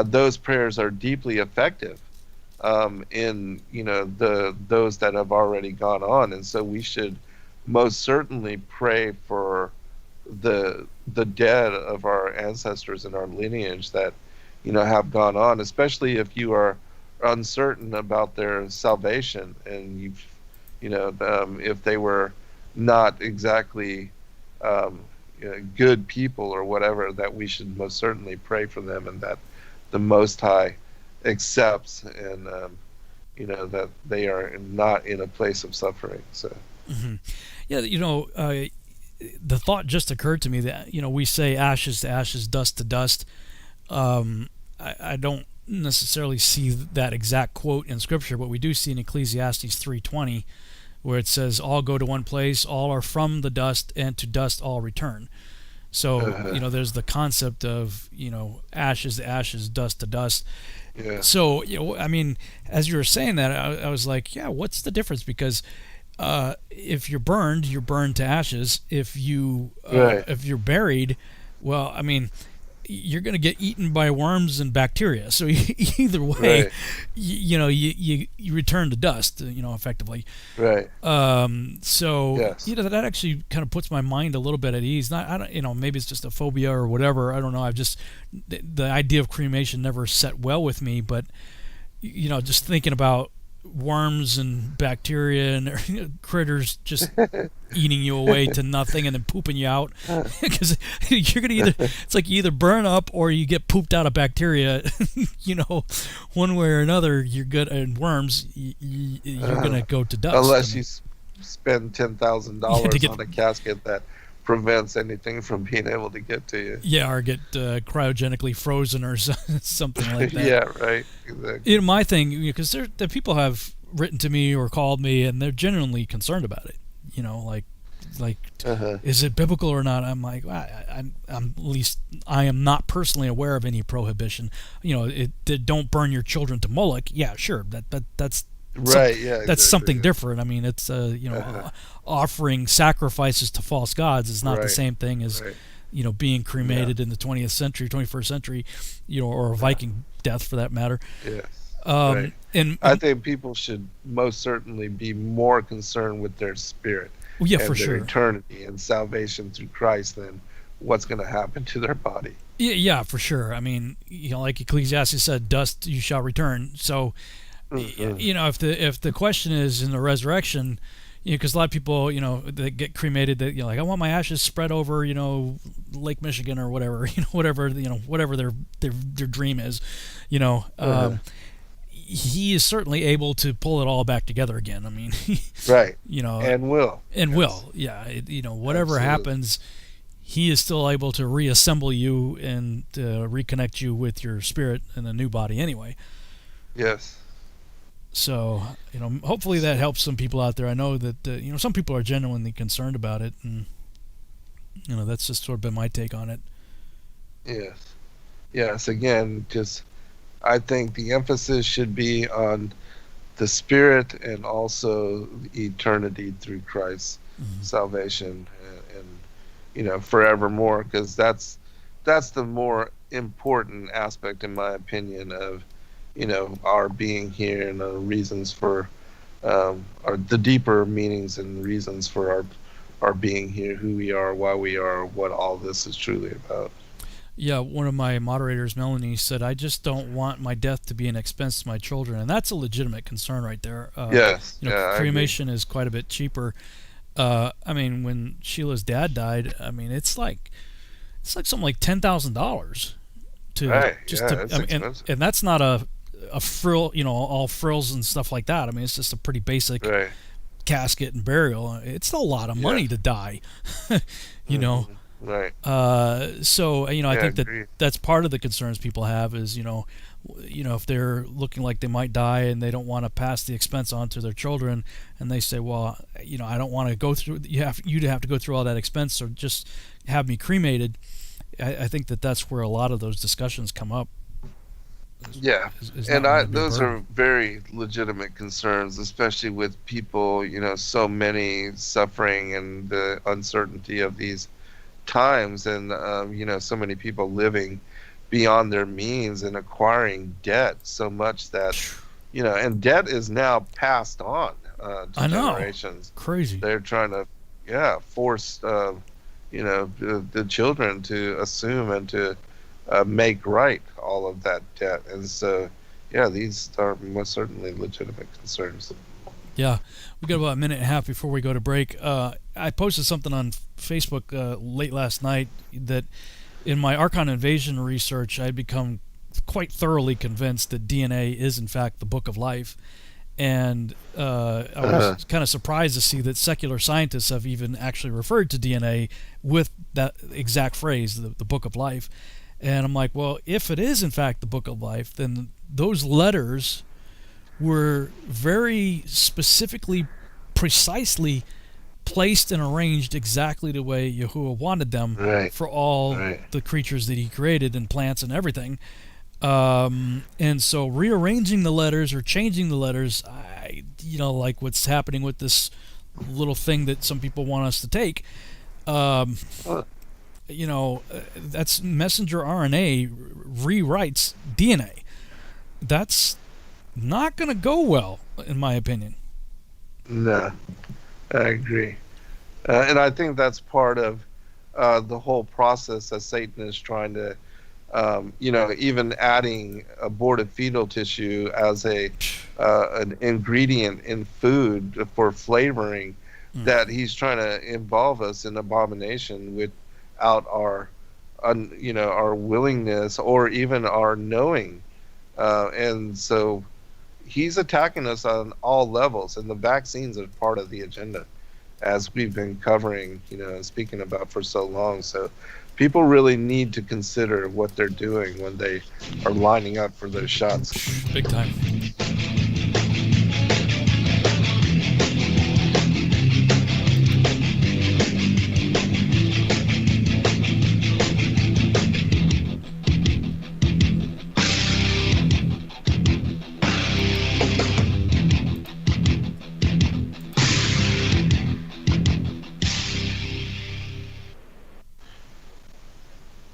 those prayers are deeply effective in those that have already gone on, and so we should most certainly pray for the dead of our ancestors and our lineage that have gone on, especially if you are uncertain about their salvation, and if they were not exactly good people or whatever, that we should most certainly pray for them, and that the Most High accepts, and that they are not in a place of suffering. So yeah, the thought just occurred to me that we say ashes to ashes, dust to dust. I don't necessarily see that exact quote in Scripture, but we do see in Ecclesiastes 3:20 where it says, all go to one place, all are from the dust, and to dust all return. So there's the concept of ashes to ashes, dust to dust. Yeah. So I mean, as you were saying that, I was like, yeah, what's the difference? Because if you're burned to ashes. If you're buried, well, I mean, you're going to get eaten by worms and bacteria. So either way, right. you return to dust, effectively. Right. So yes. that actually kind of puts my mind a little bit at ease. Maybe it's just a phobia or whatever. I don't know. The idea of cremation never set well with me, but just thinking about worms and bacteria and critters just eating you away to nothing and then pooping you out, because you're gonna it's like you either burn up or you get pooped out of bacteria. One way or another, you're good. And worms, you're gonna go to dust unless you spend $10,000 on a casket that prevents anything from being able to get to you. Yeah, or get cryogenically frozen or something like that. Yeah, right. Exactly. My thing, because the people have written to me or called me, and they're genuinely concerned about it. Is it biblical or not? I'm like, I'm at least I am not personally aware of any prohibition. Don't burn your children to Moloch. Yeah, sure. That's right. Yeah, that's something different. I mean, it's offering sacrifices to false gods is not the same thing as being cremated in the 20th century, 21st century, or a Viking death for that matter. Yes. Right. And I think people should most certainly be more concerned with their spirit, and for their eternity and salvation through Christ than what's going to happen to their body. Yeah, for sure. I mean, like Ecclesiastes said, dust you shall return. So, if the question is in the resurrection, because a lot of people, that get cremated, that like, I want my ashes spread over, Lake Michigan or whatever, whatever their dream is, he is certainly able to pull it all back together again. I mean, right. And will. Yeah. Whatever happens, he is still able to reassemble you and reconnect you with your spirit in a new body anyway. Yes. So, hopefully that helps some people out there. I know that, some people are genuinely concerned about it, and, that's just sort of been my take on it. Yes. Yes, again, just, I think the emphasis should be on the spirit and also eternity through Christ's salvation and forevermore, because that's the more important aspect, in my opinion, of our being here and the reasons for the deeper meanings and reasons for our being here, who we are, why we are, what all this is truly about. Yeah, one of my moderators, Melanie, said, I just don't want my death to be an expense to my children. And that's a legitimate concern right there. Yes. Cremation is quite a bit cheaper. I mean, when Sheila's dad died, I mean, it's like something like $10,000 and that's not a frill, all frills and stuff like that. I mean, it's just a pretty basic casket and burial. It's a lot of money to die, Right. So I think that's part of the concerns people have is if they're looking like they might die and they don't want to pass the expense on to their children, and they say, well, I don't want to go through you to have to go through all that expense, so just have me cremated. I think that's where a lot of those discussions come up. Those are very legitimate concerns, especially with people, so many suffering and the uncertainty of these times, and so many people living beyond their means and acquiring debt so much that and debt is now passed on to I know. generations. Crazy. They're trying to, force, the children to assume and to make right all of that debt. And so, these are most certainly legitimate concerns. Yeah, we got about a minute and a half before we go to break. I posted something on Facebook late last night that in my Archon Invasion research, I'd become quite thoroughly convinced that DNA is in fact the book of life. And I was kind of surprised to see that secular scientists have even actually referred to DNA with that exact phrase, the book of life. And I'm like, well, if it is in fact the book of life, then those letters were very specifically, precisely placed and arranged exactly the way Yahuwah wanted them for all the creatures that he created and plants and everything. And so rearranging the letters or changing the letters, like what's happening with this little thing that some people want us to take, that's messenger RNA rewrites DNA. That's not going to go well, in my opinion. No, I agree. And I think that's part of the whole process that Satan is trying to, even adding aborted fetal tissue as an ingredient in food for flavoring, that he's trying to involve us in abomination without our willingness or even our knowing. And so he's attacking us on all levels, and the vaccines are part of the agenda, as we've been covering, and speaking about for so long. So people really need to consider what they're doing when they are lining up for those shots. Big time.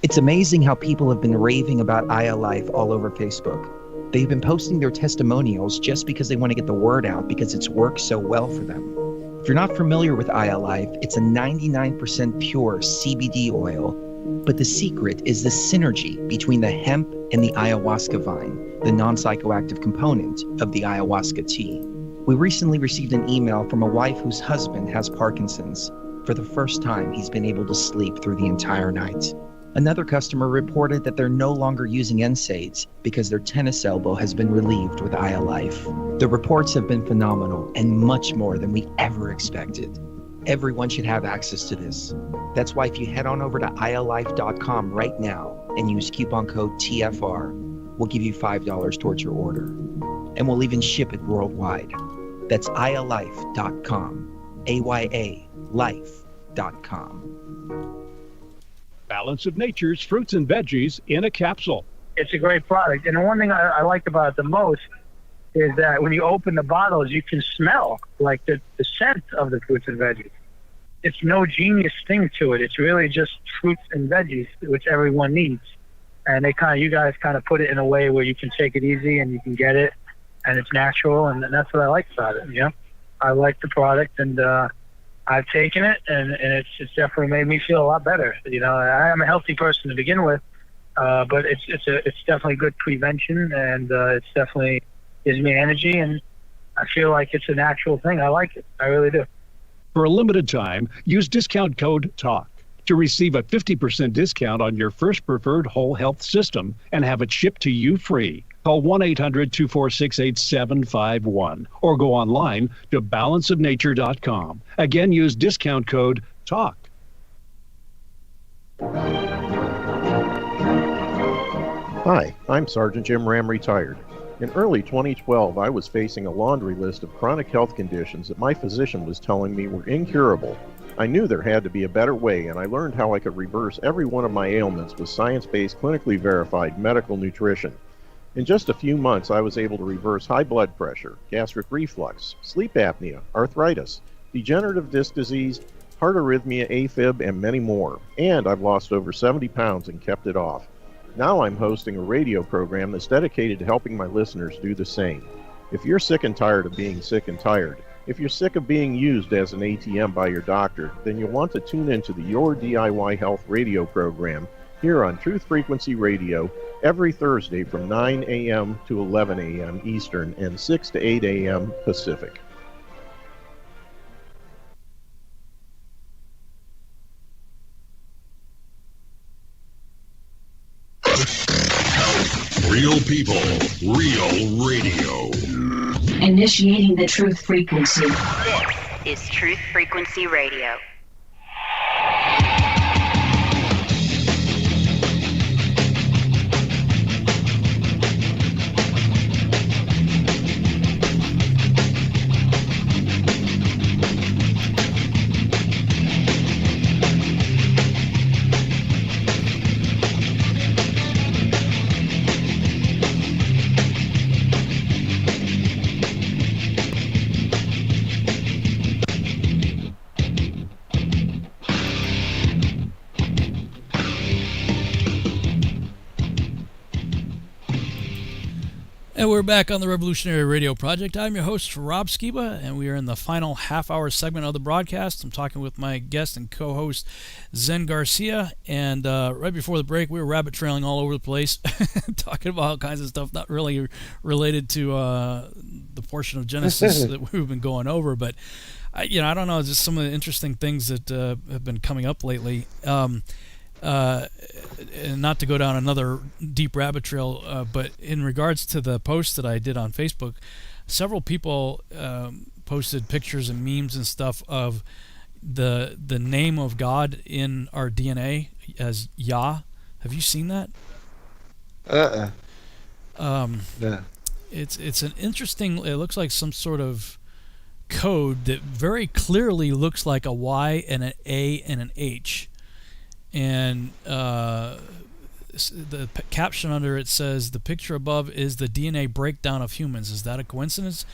It's amazing how people have been raving about iAlife all over Facebook. They've been posting their testimonials just because they want to get the word out because it's worked so well for them. If you're not familiar with iAlife, it's a 99% pure CBD oil, but the secret is the synergy between the hemp and the ayahuasca vine, the non-psychoactive component of the ayahuasca tea. We recently received an email from a wife whose husband has Parkinson's. For the first time, he's been able to sleep through the entire night. Another customer reported that they're no longer using NSAIDs because their tennis elbow has been relieved with iAlife. The reports have been phenomenal and much more than we ever expected. Everyone should have access to this. That's why if you head on over to iAlife.com right now and use coupon code TFR, we'll give you $5 towards your order. And we'll even ship it worldwide. That's iAlife.com, AYA life.com. Balance of Nature's fruits and veggies in a capsule. It's a great product. And the one thing I like about it the most is that when you open the bottles, you can smell like the scent of the fruits and veggies. It's no genius thing to it. It's really just fruits and veggies, which everyone needs. And you guys kind of put it in a way where you can take it easy and you can get it, and it's natural, and that's what I like about it. I like the product, and I've taken it, and it's definitely made me feel a lot better. I'm a healthy person to begin with, but it's definitely good prevention, and it's definitely gives me energy, and I feel like it's a natural thing. I like it. I really do. For a limited time, use discount code TALK to receive a 50% discount on your first preferred whole health system and have it shipped to you free. Call 1-800-246-8751 or go online to balanceofnature.com. Again, use discount code TALK. Hi, I'm Sergeant Jim Ram, retired. In early 2012, I was facing a laundry list of chronic health conditions that my physician was telling me were incurable. I knew there had to be a better way, and I learned how I could reverse every one of my ailments with science-based, clinically verified medical nutrition. In just a few months, I was able to reverse high blood pressure, gastric reflux, sleep apnea, arthritis, degenerative disc disease, heart arrhythmia, AFib, and many more. And I've lost over 70 pounds and kept it off. Now I'm hosting a radio program that's dedicated to helping my listeners do the same. If you're sick and tired of being sick and tired, if you're sick of being used as an ATM by your doctor, then you'll want to tune into the Your DIY Health radio program here on Truth Frequency Radio every Thursday from 9 a.m. to 11 a.m. Eastern and 6 to 8 a.m. Pacific. Real people, real radio. Initiating the truth frequency. This is Truth Frequency Radio. And we're back on the Revolutionary Radio Project. I'm your host, Rob Skiba, and we are in the final half-hour segment of the broadcast. I'm talking with my guest and co-host, Zen Garcia, and right before the break, we were rabbit trailing all over the place, talking about all kinds of stuff not really related to the portion of Genesis that we've been going over, but I don't know, just some of the interesting things that have been coming up lately. And not to go down another deep rabbit trail, but in regards to the post that I did on Facebook, several people posted pictures and memes and stuff of the name of God in our DNA as Yah. Have you seen that? Yeah. It's an interesting. It looks like some sort of code that very clearly looks like a Y and an A and an H. And the caption under it says, the picture above is the DNA breakdown of humans. Is that a coincidence?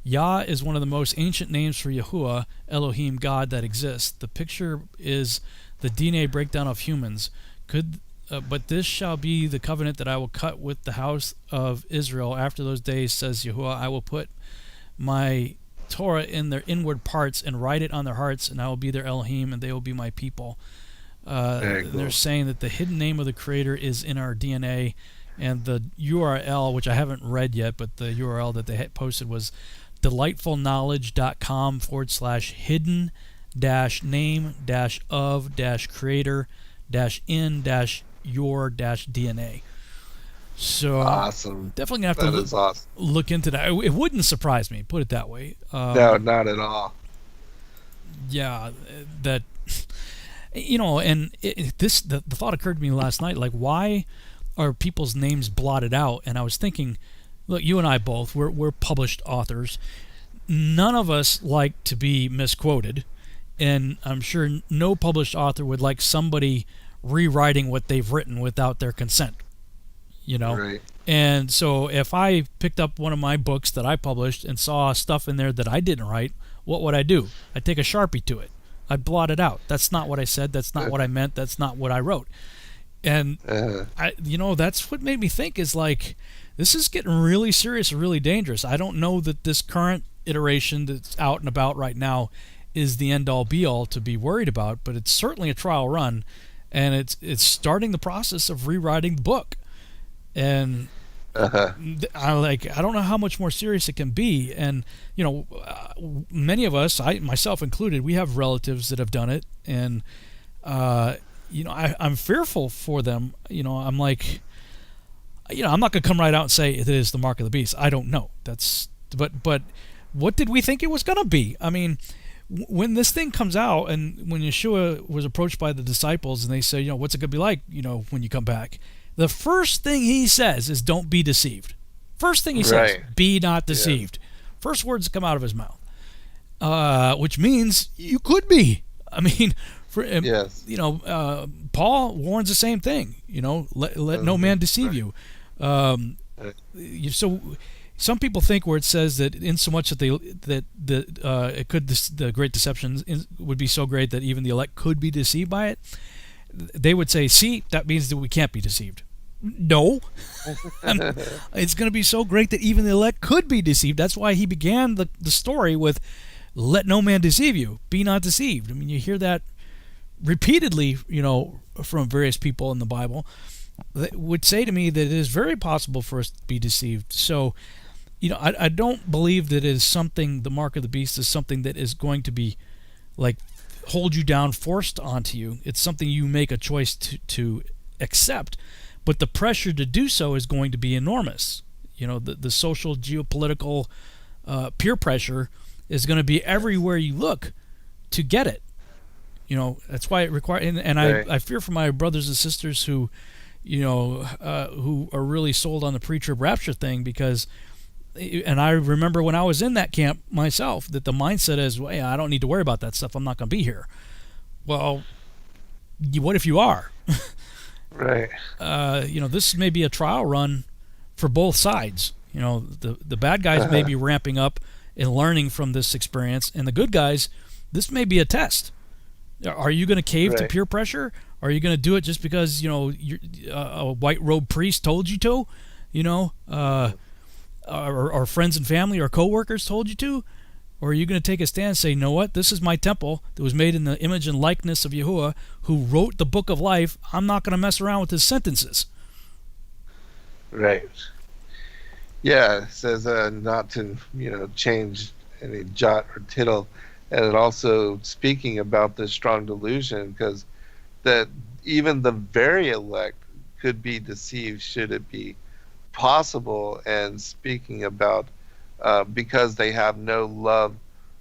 Yah is one of the most ancient names for Yahuwah, Elohim, God, that exists. The picture is the DNA breakdown of humans. But this shall be the covenant that I will cut with the house of Israel after those days, says Yahuwah. I will put my Torah in their inward parts and write it on their hearts, and I will be their Elohim, and they will be my people. They're saying that the hidden name of the Creator is in our DNA, and the URL, which I haven't read yet, but the URL that they had posted was delightfulknowledge.com/hidden-of-creator-in-your-DNA. So awesome. Definitely gonna have to look into that. It wouldn't surprise me, put it that way. No, not at all. Yeah, that. And the thought occurred to me last night, like, why are people's names blotted out? And I was thinking, look, you and I both, we're published authors. None of us like to be misquoted, and I'm sure no published author would like somebody rewriting what they've written without their consent, Right. And so if I picked up one of my books that I published and saw stuff in there that I didn't write, what would I do? I'd take a Sharpie to it. I'd blot it out. That's not what I said. That's not what I meant. That's not what I wrote. And that's what made me think is like, this is getting really serious and really dangerous. I don't know that this current iteration that's out and about right now is the end-all be-all to be worried about, but it's certainly a trial run, and it's starting the process of rewriting the book. And I don't know how much more serious it can be. And many of us, I myself included, we have relatives that have done it, and I'm fearful for them. I'm like, I'm not gonna come right out and say it is the mark of the beast. I don't know. But what did we think it was gonna be? I mean, when this thing comes out, and when Yeshua was approached by the disciples, and they say, what's it gonna be like, when you come back? The first thing he says is, don't be deceived. First thing he says, be not deceived. Yeah. First words that come out of his mouth. Which means you could be. I mean, Paul warns the same thing. Let no man deceive you. So some people think where it says that in so much that the great deception would be so great that even the elect could be deceived by it, they would say, see, that means that we can't be deceived. No. It's going to be so great that even the elect could be deceived. That's why he began the story with, let no man deceive you. Be not deceived. I mean, you hear that repeatedly, from various people in the Bible that would say to me that it is very possible for us to be deceived. So, I don't believe that it is something, the mark of the beast is something that is going to be like hold you down, forced onto you. It's something you make a choice to accept, but the pressure to do so is going to be enormous. The social, geopolitical, peer pressure is going to be everywhere you look to get it. That's why it requires, and Right. I fear for my brothers and sisters who are really sold on the pre-trib rapture thing, because, and I remember when I was in that camp myself, that the mindset is, well, I don't need to worry about that stuff. I'm not going to be here. Well, what if you are? Right. This may be a trial run for both sides. The bad guys may be ramping up and learning from this experience, and the good guys, this may be a test. Are you going to cave to Right. peer pressure? Are you going to do it just because a white robe priest told you to? Or friends and family or coworkers told you to? Or are you going to take a stand and say, you know what? This is my temple that was made in the image and likeness of Yahuwah, who wrote the book of life. I'm not going to mess around with his sentences. Right. Yeah, it says not to, change any jot or tittle. And it also speaking about the strong delusion, because that even the very elect could be deceived should it be possible, and speaking about because they have no love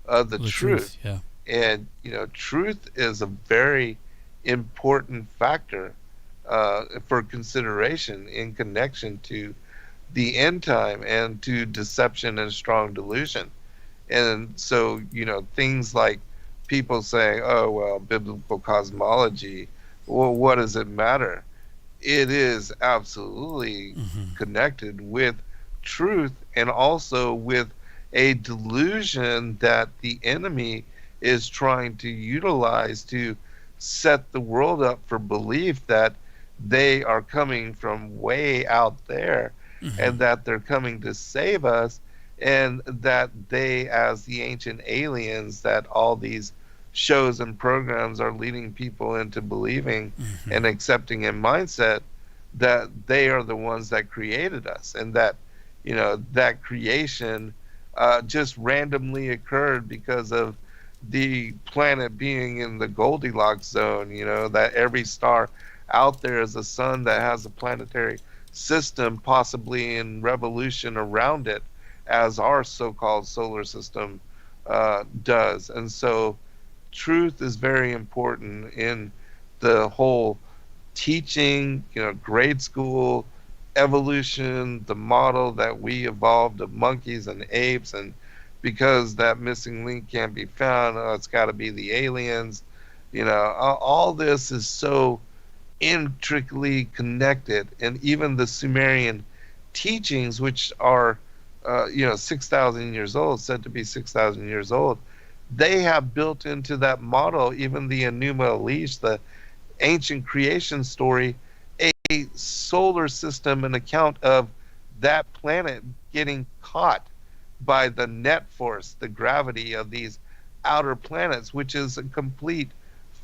of the truth. Yeah. And truth is a very important factor for consideration in connection to the end time and to deception and strong delusion. And so things like people saying, oh well, biblical cosmology, well, what does it matter? It is absolutely connected with truth, and also with a delusion that the enemy is trying to utilize to set the world up for belief that they are coming from way out there, and that they're coming to save us, and that they, as the ancient aliens, that all these shows and programs are leading people into believing and accepting a mindset that they are the ones that created us, and that that creation just randomly occurred because of the planet being in the Goldilocks zone, that every star out there is a sun that has a planetary system possibly in revolution around it, as our so-called solar system does. And so truth is very important in the whole teaching, grade school, evolution, the model that we evolved of monkeys and apes, and because that missing link can't be found, it's got to be the aliens. All this is so intricately connected, and even the Sumerian teachings, which are 6,000 years old, said to be 6,000 years old, they have built into that model, even the Enuma Elish, the ancient creation story, a solar system, an account of that planet getting caught by the net force, the gravity of these outer planets, which is a complete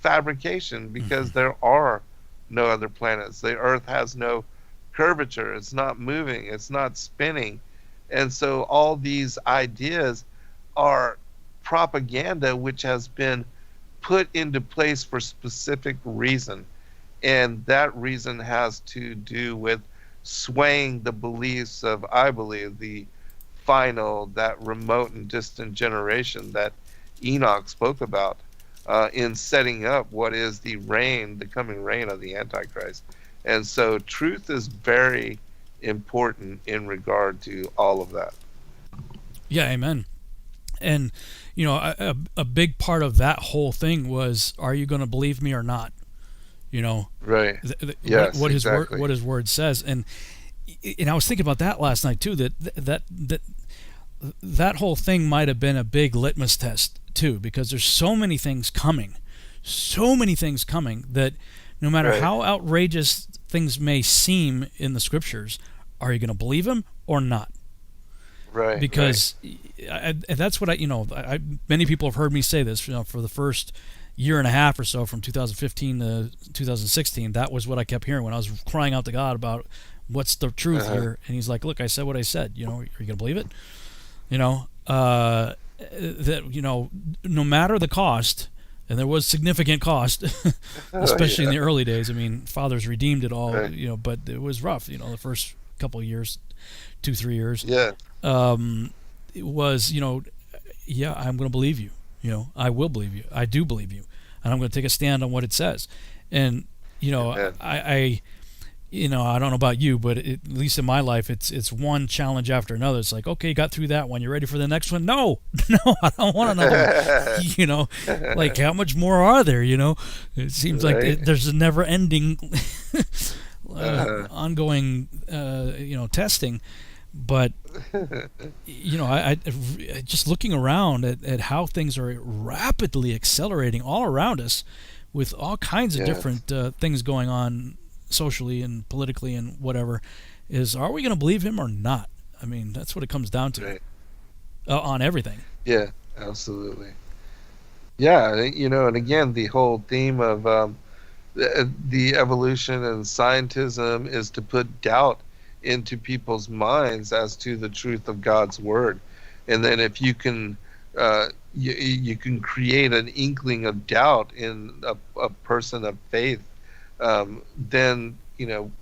fabrication, because there are no other planets. The Earth has no curvature. It's not moving. It's not spinning. And so all these ideas are propaganda which has been put into place for specific reason. And that reason has to do with swaying the beliefs of, I believe, the final, that remote and distant generation that Enoch spoke about in setting up what is the coming reign of the Antichrist. And so truth is very important in regard to all of that. Yeah, amen. And, a big part of that whole thing was, are you going to believe me or not? Right. Yes, what his exactly. word, what his word says. And I was thinking about that last night too, that whole thing might have been a big litmus test too, because there's so many things coming that no matter how outrageous things may seem in the scriptures, are you going to believe him or not? Right. Because that's what many people have heard me say this, for the first year and a half or so, from 2015 to 2016. That was what I kept hearing when I was crying out to God about what's the truth here. And he's like, look, I said what I said. Are you going to believe it? That, no matter the cost, and there was significant cost, especially in the early days. I mean, Father's redeemed it all, but it was rough, the first couple of years, 2-3 years. Yeah. It was, yeah, I'm going to believe you. I will believe you. I do believe you. And I'm going to take a stand on what it says. And, I don't know about you, but at least in my life, it's one challenge after another. It's like, okay, you got through that one. You ready for the next one? No, I don't want another one. Like, how much more are there? It seems like there's a never ending, ongoing, testing. But, I just looking around at how things are rapidly accelerating all around us with all kinds of different things going on socially and politically and whatever, are we going to believe him or not? I mean, that's what it comes down to on everything. Yeah, absolutely. Yeah, and again, the whole theme of the evolution and scientism is to put doubt into people's minds as to the truth of God's word. And then if you can you can create an inkling of doubt in a person of faith, then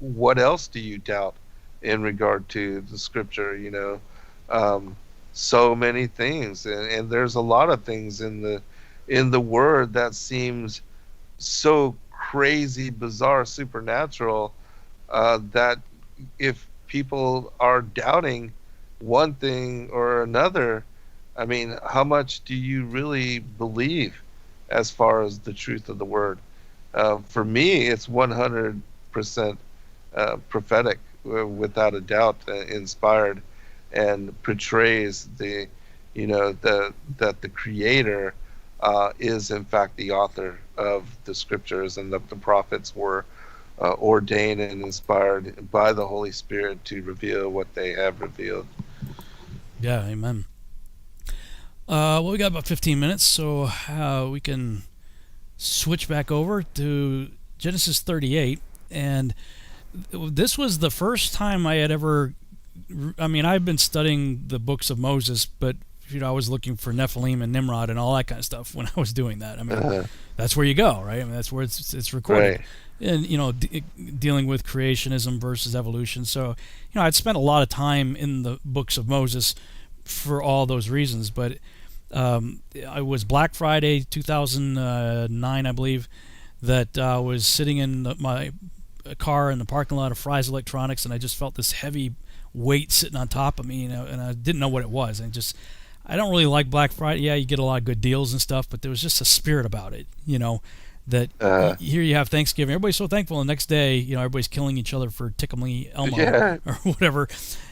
what else do you doubt in regard to the scripture? So many things, and there's a lot of things in the word that seems so crazy, bizarre, supernatural, that if people are doubting one thing or another, I mean, how much do you really believe as far as the truth of the word? For me, it's 100% prophetic, without a doubt, inspired, and portrays that the Creator is in fact the author of the scriptures, and that the prophets were ordained and inspired by the Holy Spirit to reveal what they have revealed. Yeah, amen. Well, we got about 15 minutes, so we can switch back over to Genesis 38, and this was the first time I had ever, I've been studying the books of Moses, but I was looking for Nephilim and Nimrod and all that kind of stuff when I was doing that. I mean, that's where you go, right? I mean, that's where it's recorded. Right. And, dealing with creationism versus evolution. So, I'd spent a lot of time in the books of Moses for all those reasons, but it was Black Friday 2009, I believe, that I was sitting in my car in the parking lot of Fry's Electronics, and I just felt this heavy weight sitting on top of me, and I didn't know what it was. I don't really like Black Friday. Yeah, you get a lot of good deals and stuff, but there was just a spirit about it, that here you have Thanksgiving. Everybody's so thankful. And the next day, everybody's killing each other for Tickle-Me Elmo or whatever,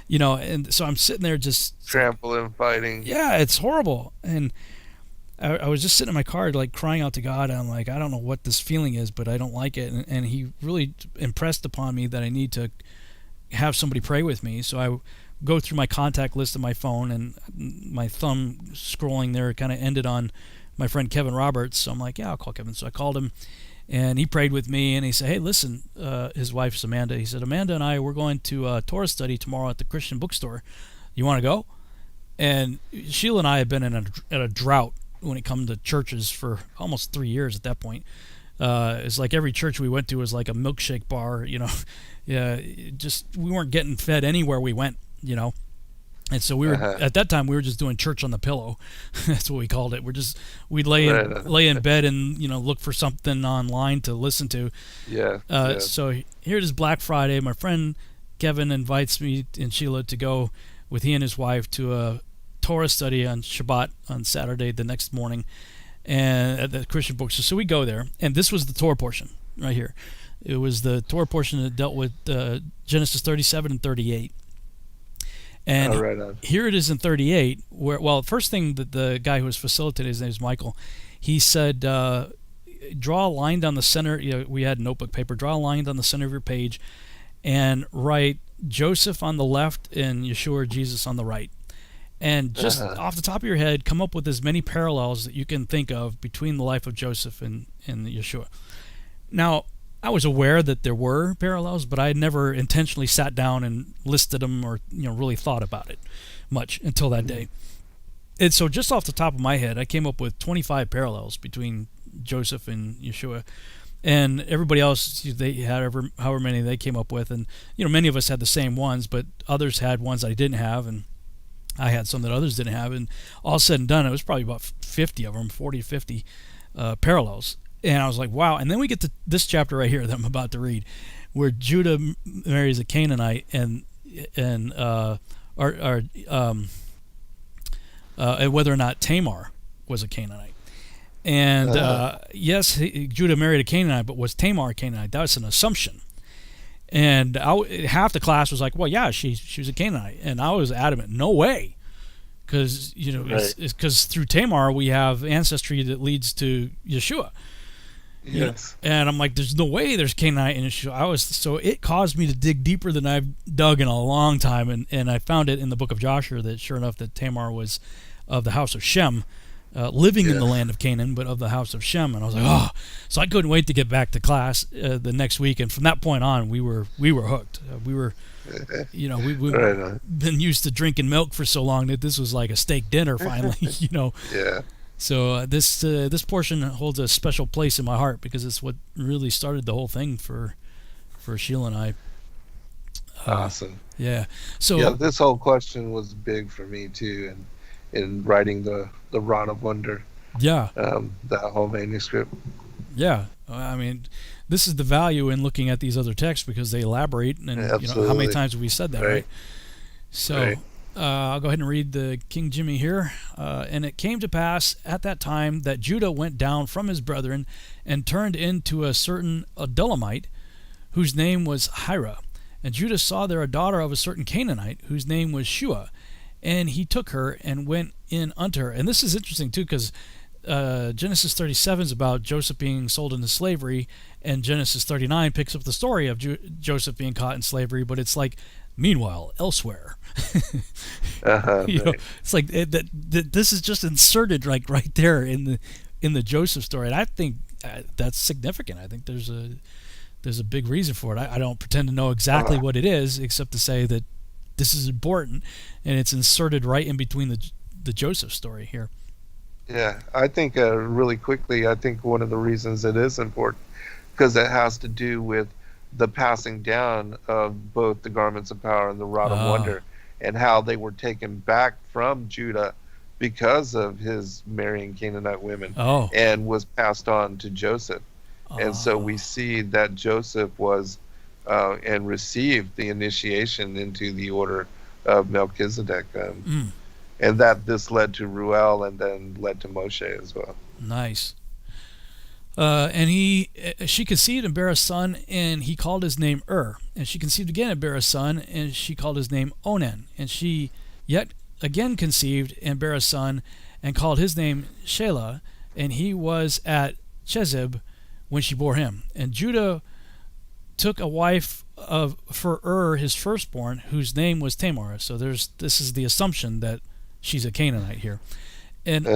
and so I'm sitting there just trampling, fighting. Yeah, it's horrible. And I was just sitting in my car, like, crying out to God, and I'm like, I don't know what this feeling is, but I don't like it. And he really impressed upon me that I need to have somebody pray with me. So I go through my contact list of my phone, and my thumb scrolling there kind of ended on my friend Kevin Roberts. So I'm like, yeah, I'll call Kevin. So I called him, and he prayed with me, and he said, hey, listen, his wife's Amanda. He said, Amanda and I, we're going to a Torah study tomorrow at the Christian bookstore. You want to go? And Sheila and I have been in a drought when it comes to churches for almost 3 years at that point. It's like every church we went to was like a milkshake bar, Yeah, we weren't getting fed anywhere we went, And so we were at that time we were just doing church on the pillow. That's what we called it. We'd lay in bed and look for something online to listen to. Yeah. So here it is, Black Friday. My friend Kevin invites me and Sheila to go with he and his wife to a Torah study on Shabbat on Saturday the next morning, and at the Christian bookstore. So we go there, and this was the Torah portion right here. It was the Torah portion that dealt with Genesis 37 and 38. And here it is in 38, where, first thing that the guy who was facilitating, his name is Michael, he said, draw a line down the center. We had notebook paper. Draw a line down the center of your page, and write Joseph on the left and Yeshua, Jesus, on the right. And just off the top of your head, come up with as many parallels that you can think of between the life of Joseph and Yeshua. Now, I was aware that there were parallels, but I had never intentionally sat down and listed them or really thought about it much until that day. And so just off the top of my head, I came up with 25 parallels between Joseph and Yeshua. And everybody else, they had however many they came up with. And, many of us had the same ones, but others had ones I didn't have. And I had some that others didn't have. And all said and done, it was probably about 50 of them, 40 to 50 parallels. And I was like, wow. And then we get to this chapter right here that I'm about to read, where Judah marries a Canaanite and whether or not Tamar was a Canaanite. And yes, Judah married a Canaanite, but was Tamar a Canaanite? That was an assumption. And half the class was like, well, yeah, she was a Canaanite. And I was adamant, no way. Because, because through Tamar we have ancestry that leads to Yeshua. Yes. And I'm like, there's no way there's Canaanite in Yeshua. So it caused me to dig deeper than I've dug in a long time. And I found it in the book of Jasher that sure enough that Tamar was of the house of Shem. Living in the land of Canaan, but of the house of Shem. And I was like, oh. So I couldn't wait to get back to class the next week. And from that point on, we were hooked. We were, we've been used to drinking milk for so long that this was like a steak dinner finally, Yeah. So this portion holds a special place in my heart because it's what really started the whole thing for Sheila and I. Awesome. Yeah. So this whole question was big for me too, and in writing the Rod of Wonder. Yeah. That whole manuscript. Yeah. I mean, this is the value in looking at these other texts because they elaborate, and how many times have we said that, right? So I'll go ahead and read the King Jimmy here. And it came to pass at that time that Judah went down from his brethren and turned into a certain Adullamite, whose name was Hira. And Judah saw there a daughter of a certain Canaanite, whose name was Shua. And he took her and went in unto her. And this is interesting, too, because Genesis 37 is about Joseph being sold into slavery, and Genesis 39 picks up the story of Joseph being caught in slavery, but it's like, meanwhile, elsewhere. It's like this is just inserted right there in the Joseph story. And I think that's significant. I think there's a big reason for it. I don't pretend to know exactly what it is, except to say that this is important, and it's inserted right in between the Joseph story here. Yeah, I think really quickly, I think one of the reasons it is important, because it has to do with the passing down of both the garments of power and the rod of wonder, and how they were taken back from Judah because of his marrying Canaanite women, and was passed on to Joseph. And so we see that Joseph was and received the initiation into the order of Melchizedek. And that this led to Ruel and then led to Moshe as well. Nice. And she conceived and bare a son, and he called his name And she conceived again and bare a son, and she called his name Onan. And she yet again conceived and bare a son, and called his name Shelah. And he was at Chezib when she bore him. And Judah took a wife for his firstborn, whose name was Tamar. So this is the assumption that she's a Canaanite here. And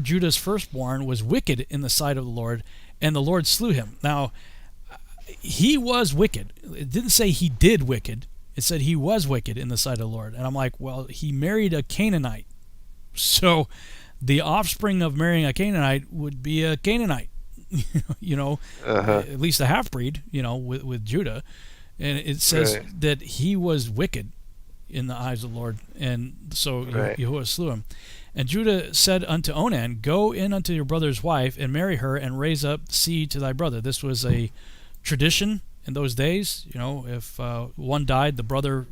Judah's firstborn, was wicked in the sight of the Lord, and the Lord slew him. Now, he was wicked. It didn't say he did wicked. It said he was wicked in the sight of the Lord. And I'm like, well, he married a Canaanite. So the offspring of marrying a Canaanite would be a Canaanite. At least a half-breed, with Judah. And it says that he was wicked in the eyes of the Lord, and so Yahuwah slew him. And Judah said unto Onan, go in unto your brother's wife, and marry her, and raise up seed to thy brother. This was a tradition in those days. If one died, the brother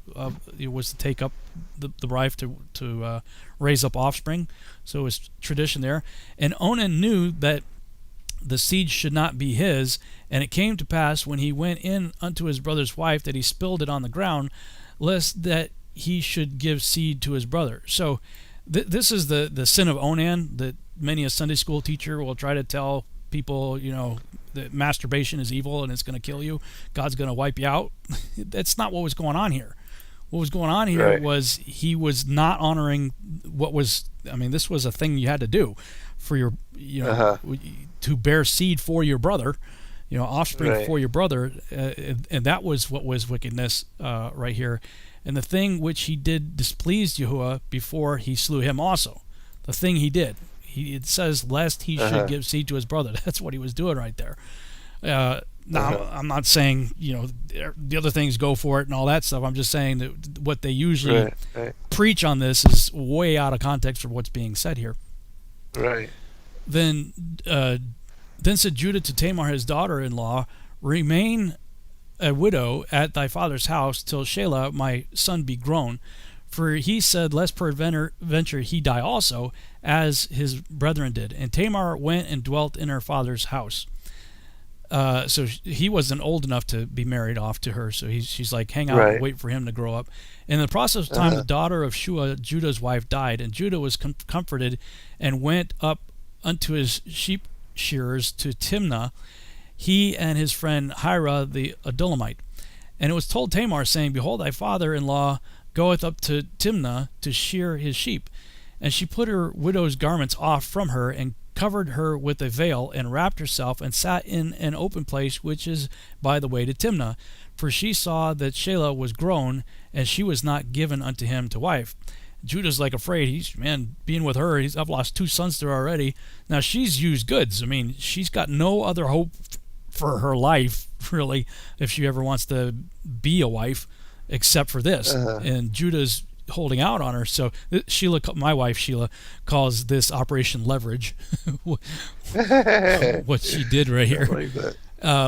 was to take up the wife to raise up offspring. So it was tradition there. And Onan knew that the seed should not be his, and it came to pass when he went in unto his brother's wife that he spilled it on the ground, lest that he should give seed to his brother. So this is the sin of Onan that many a Sunday school teacher will try to tell people, that masturbation is evil and it's going to kill you. God's going to wipe you out. That's not what was going on here. What was going on here was he was not honoring what was. I mean, this was a thing you had to do for your, to bear seed for your brother, offspring for your brother, and that was what was wickedness right here. And the thing which he did displeased Yahuwah before he slew him also. The thing he did. It says, lest he should give seed to his brother. That's what he was doing right there. Now, I'm not saying, the other things go for it and all that stuff. I'm just saying that what they usually preach on this is way out of context for what's being said here. Right. Then said Judah to Tamar, his daughter-in-law, remain a widow at thy father's house till Shelah, my son, be grown. For he said, lest peradventure he die also, as his brethren did. And Tamar went and dwelt in her father's house. So he wasn't old enough to be married off to her. So she's like, hang out and wait for him to grow up. In the process of time, the daughter of Shua, Judah's wife, died. And Judah was comforted and went up unto his sheep shearers to Timnah, he and his friend Hira the Adullamite. And it was told Tamar, saying, behold, thy father-in-law goeth up to Timnah to shear his sheep. And she put her widow's garments off from her, and covered her with a veil, and wrapped herself, and sat in an open place which is by the way to Timnah. For she saw that Shelah was grown, and she was not given unto him to wife. Judah's like afraid. He's, being with her, I've lost 2 sons to her already. Now she's used goods. I mean, she's got no other hope for her life, really, if she ever wants to be a wife, except for this. And Judah's holding out on her. So Sheila, my wife Sheila, calls this Operation Leverage, what she did right here,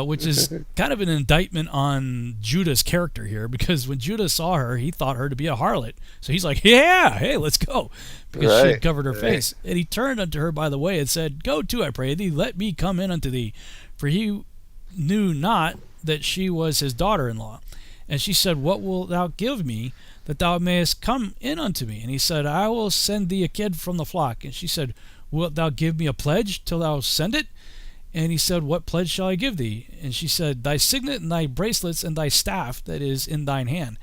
which is kind of an indictment on Judah's character here, because when Judah saw her, he thought her to be a harlot. So he's like, yeah, hey, let's go, because she had covered her face. And he turned unto her by the way and said, go to, I pray thee, let me come in unto thee. For he knew not that she was his daughter-in-law. And she said, what wilt thou give me that thou mayest come in unto me? And he said, I will send thee a kid from the flock. And she said, wilt thou give me a pledge till thou send it? And he said, what pledge shall I give thee? And she said, thy signet and thy bracelets and thy staff that is in thine hand.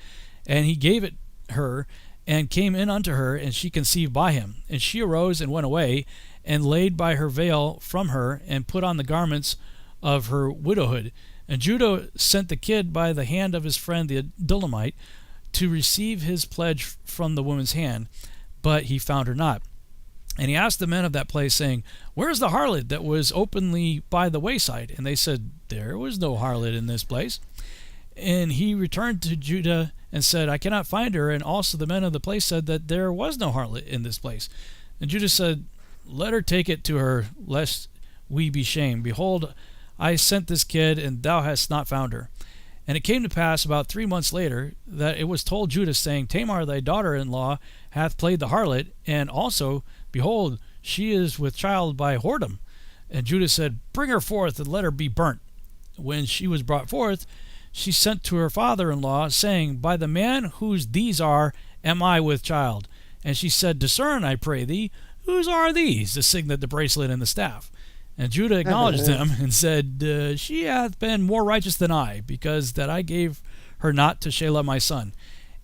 And he gave it her, and came in unto her, and she conceived by him. And she arose and went away, and laid by her veil from her, and put on the garments of her widowhood. And Judah sent the kid by the hand of his friend the Adullamite to receive his pledge from the woman's hand, but he found her not. And he asked the men of that place, saying, where is the harlot that was openly by the wayside? And they said, there was no harlot in this place. And he returned to Judah and said, I cannot find her. And also the men of the place said that there was no harlot in this place. And Judah said, let her take it to her, lest we be shamed. Behold, I sent this kid, and thou hast not found her. And it came to pass about 3 months later that it was told Judah, saying, Tamar thy daughter-in-law hath played the harlot, and also, behold, she is with child by whoredom. And Judah said, bring her forth, and let her be burnt. When she was brought forth, she sent to her father-in-law, saying, by the man whose these are, am I with child. And she said, discern, I pray thee, whose are these, the signet, the bracelet, and the staff? And Judah acknowledged them, and said, she hath been more righteous than I, because that I gave her not to Shelah my son.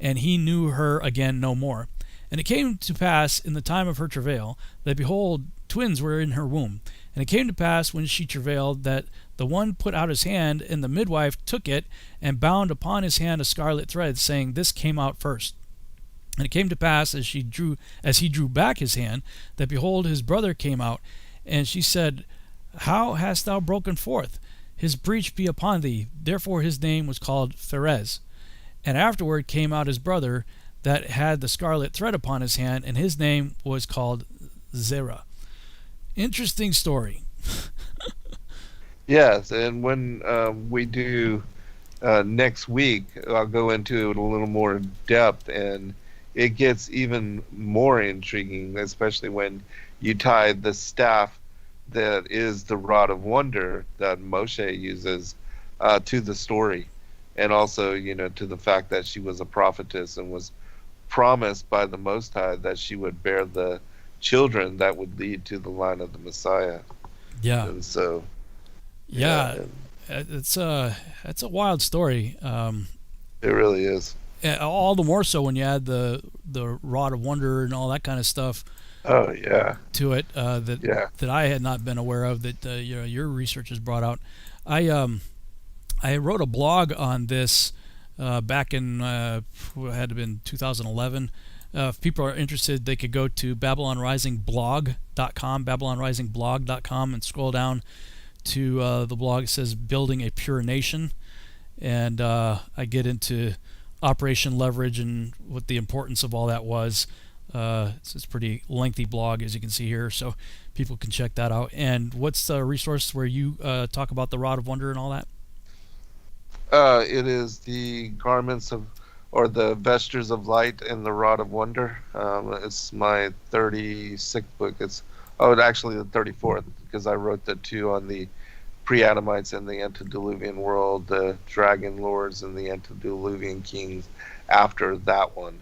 And he knew her again no more. And it came to pass in the time of her travail, that behold, twins were in her womb. And it came to pass when she travailed, that the one put out his hand, and the midwife took it, and bound upon his hand a scarlet thread, saying, this came out first. And it came to pass, as he drew back his hand, that behold, his brother came out. And she said, how hast thou broken forth? His breach be upon thee. Therefore his name was called Pharez. And afterward came out his brother that had the scarlet thread upon his hand, and his name was called Zerah. Interesting story. Yes, and when we do next week, I'll go into it a little more depth, and it gets even more intriguing, especially when you tie the staff that is the rod of wonder that Moshe uses to the story, and also, to the fact that she was a prophetess and was promised by the Most High that she would bear the children that would lead to the line of the Messiah. Yeah. And so. Yeah, it's a wild story. It really is. All the more so when you add the rod of wonder and all that kind of stuff. Oh yeah. To it that I had not been aware of that your research has brought out. I wrote a blog on this back in it had to been 2011. If people are interested, they could go to babylonrisingblog.com, and scroll down to the blog. It says Building a Pure Nation, and I get into Operation Leverage and what the importance of all that was. It's a pretty lengthy blog, as you can see here, so people can check that out. And what's the resource where you talk about the Rod of Wonder and all that? It is the garments of, or the vestures of light and the Rod of Wonder. It's my 36th book. It's actually the 34th, because I wrote the 2 on the pre-Adamites and the antediluvian world, the dragon lords and the antediluvian kings after that one.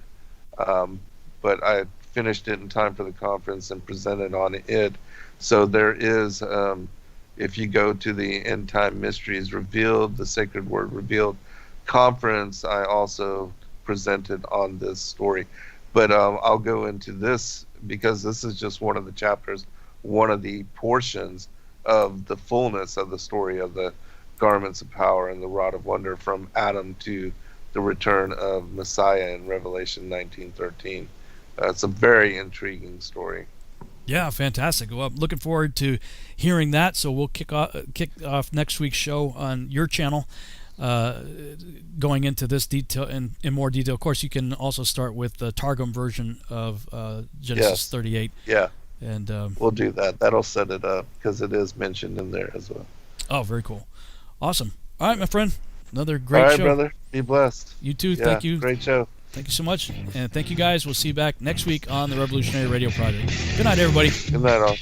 But I finished it in time for the conference and presented on it. So there is, if you go to the End Time Mysteries Revealed, the Sacred Word Revealed conference, I also presented on this story. But I'll go into this because this is just one of the chapters, one of the portions of the fullness of the story of the garments of power and the Rod of Wonder from Adam to the return of Messiah in Revelation 19:13. It's a very intriguing story. Yeah, fantastic. Well, I'm looking forward to hearing that. So we'll kick off next week's show on your channel, going into this detail in more detail. Of course, you can also start with the Targum version of Genesis 38. Yeah, and we'll do that. That'll set it up because it is mentioned in there as well. Oh, very cool. Awesome. All right, my friend. Another great show. All right, brother. Be blessed. You too. Yeah, thank you. Great show. Thank you so much. And thank you guys. We'll see you back next week on the Revolutionary Radio Project. Good night, everybody. Good night, all.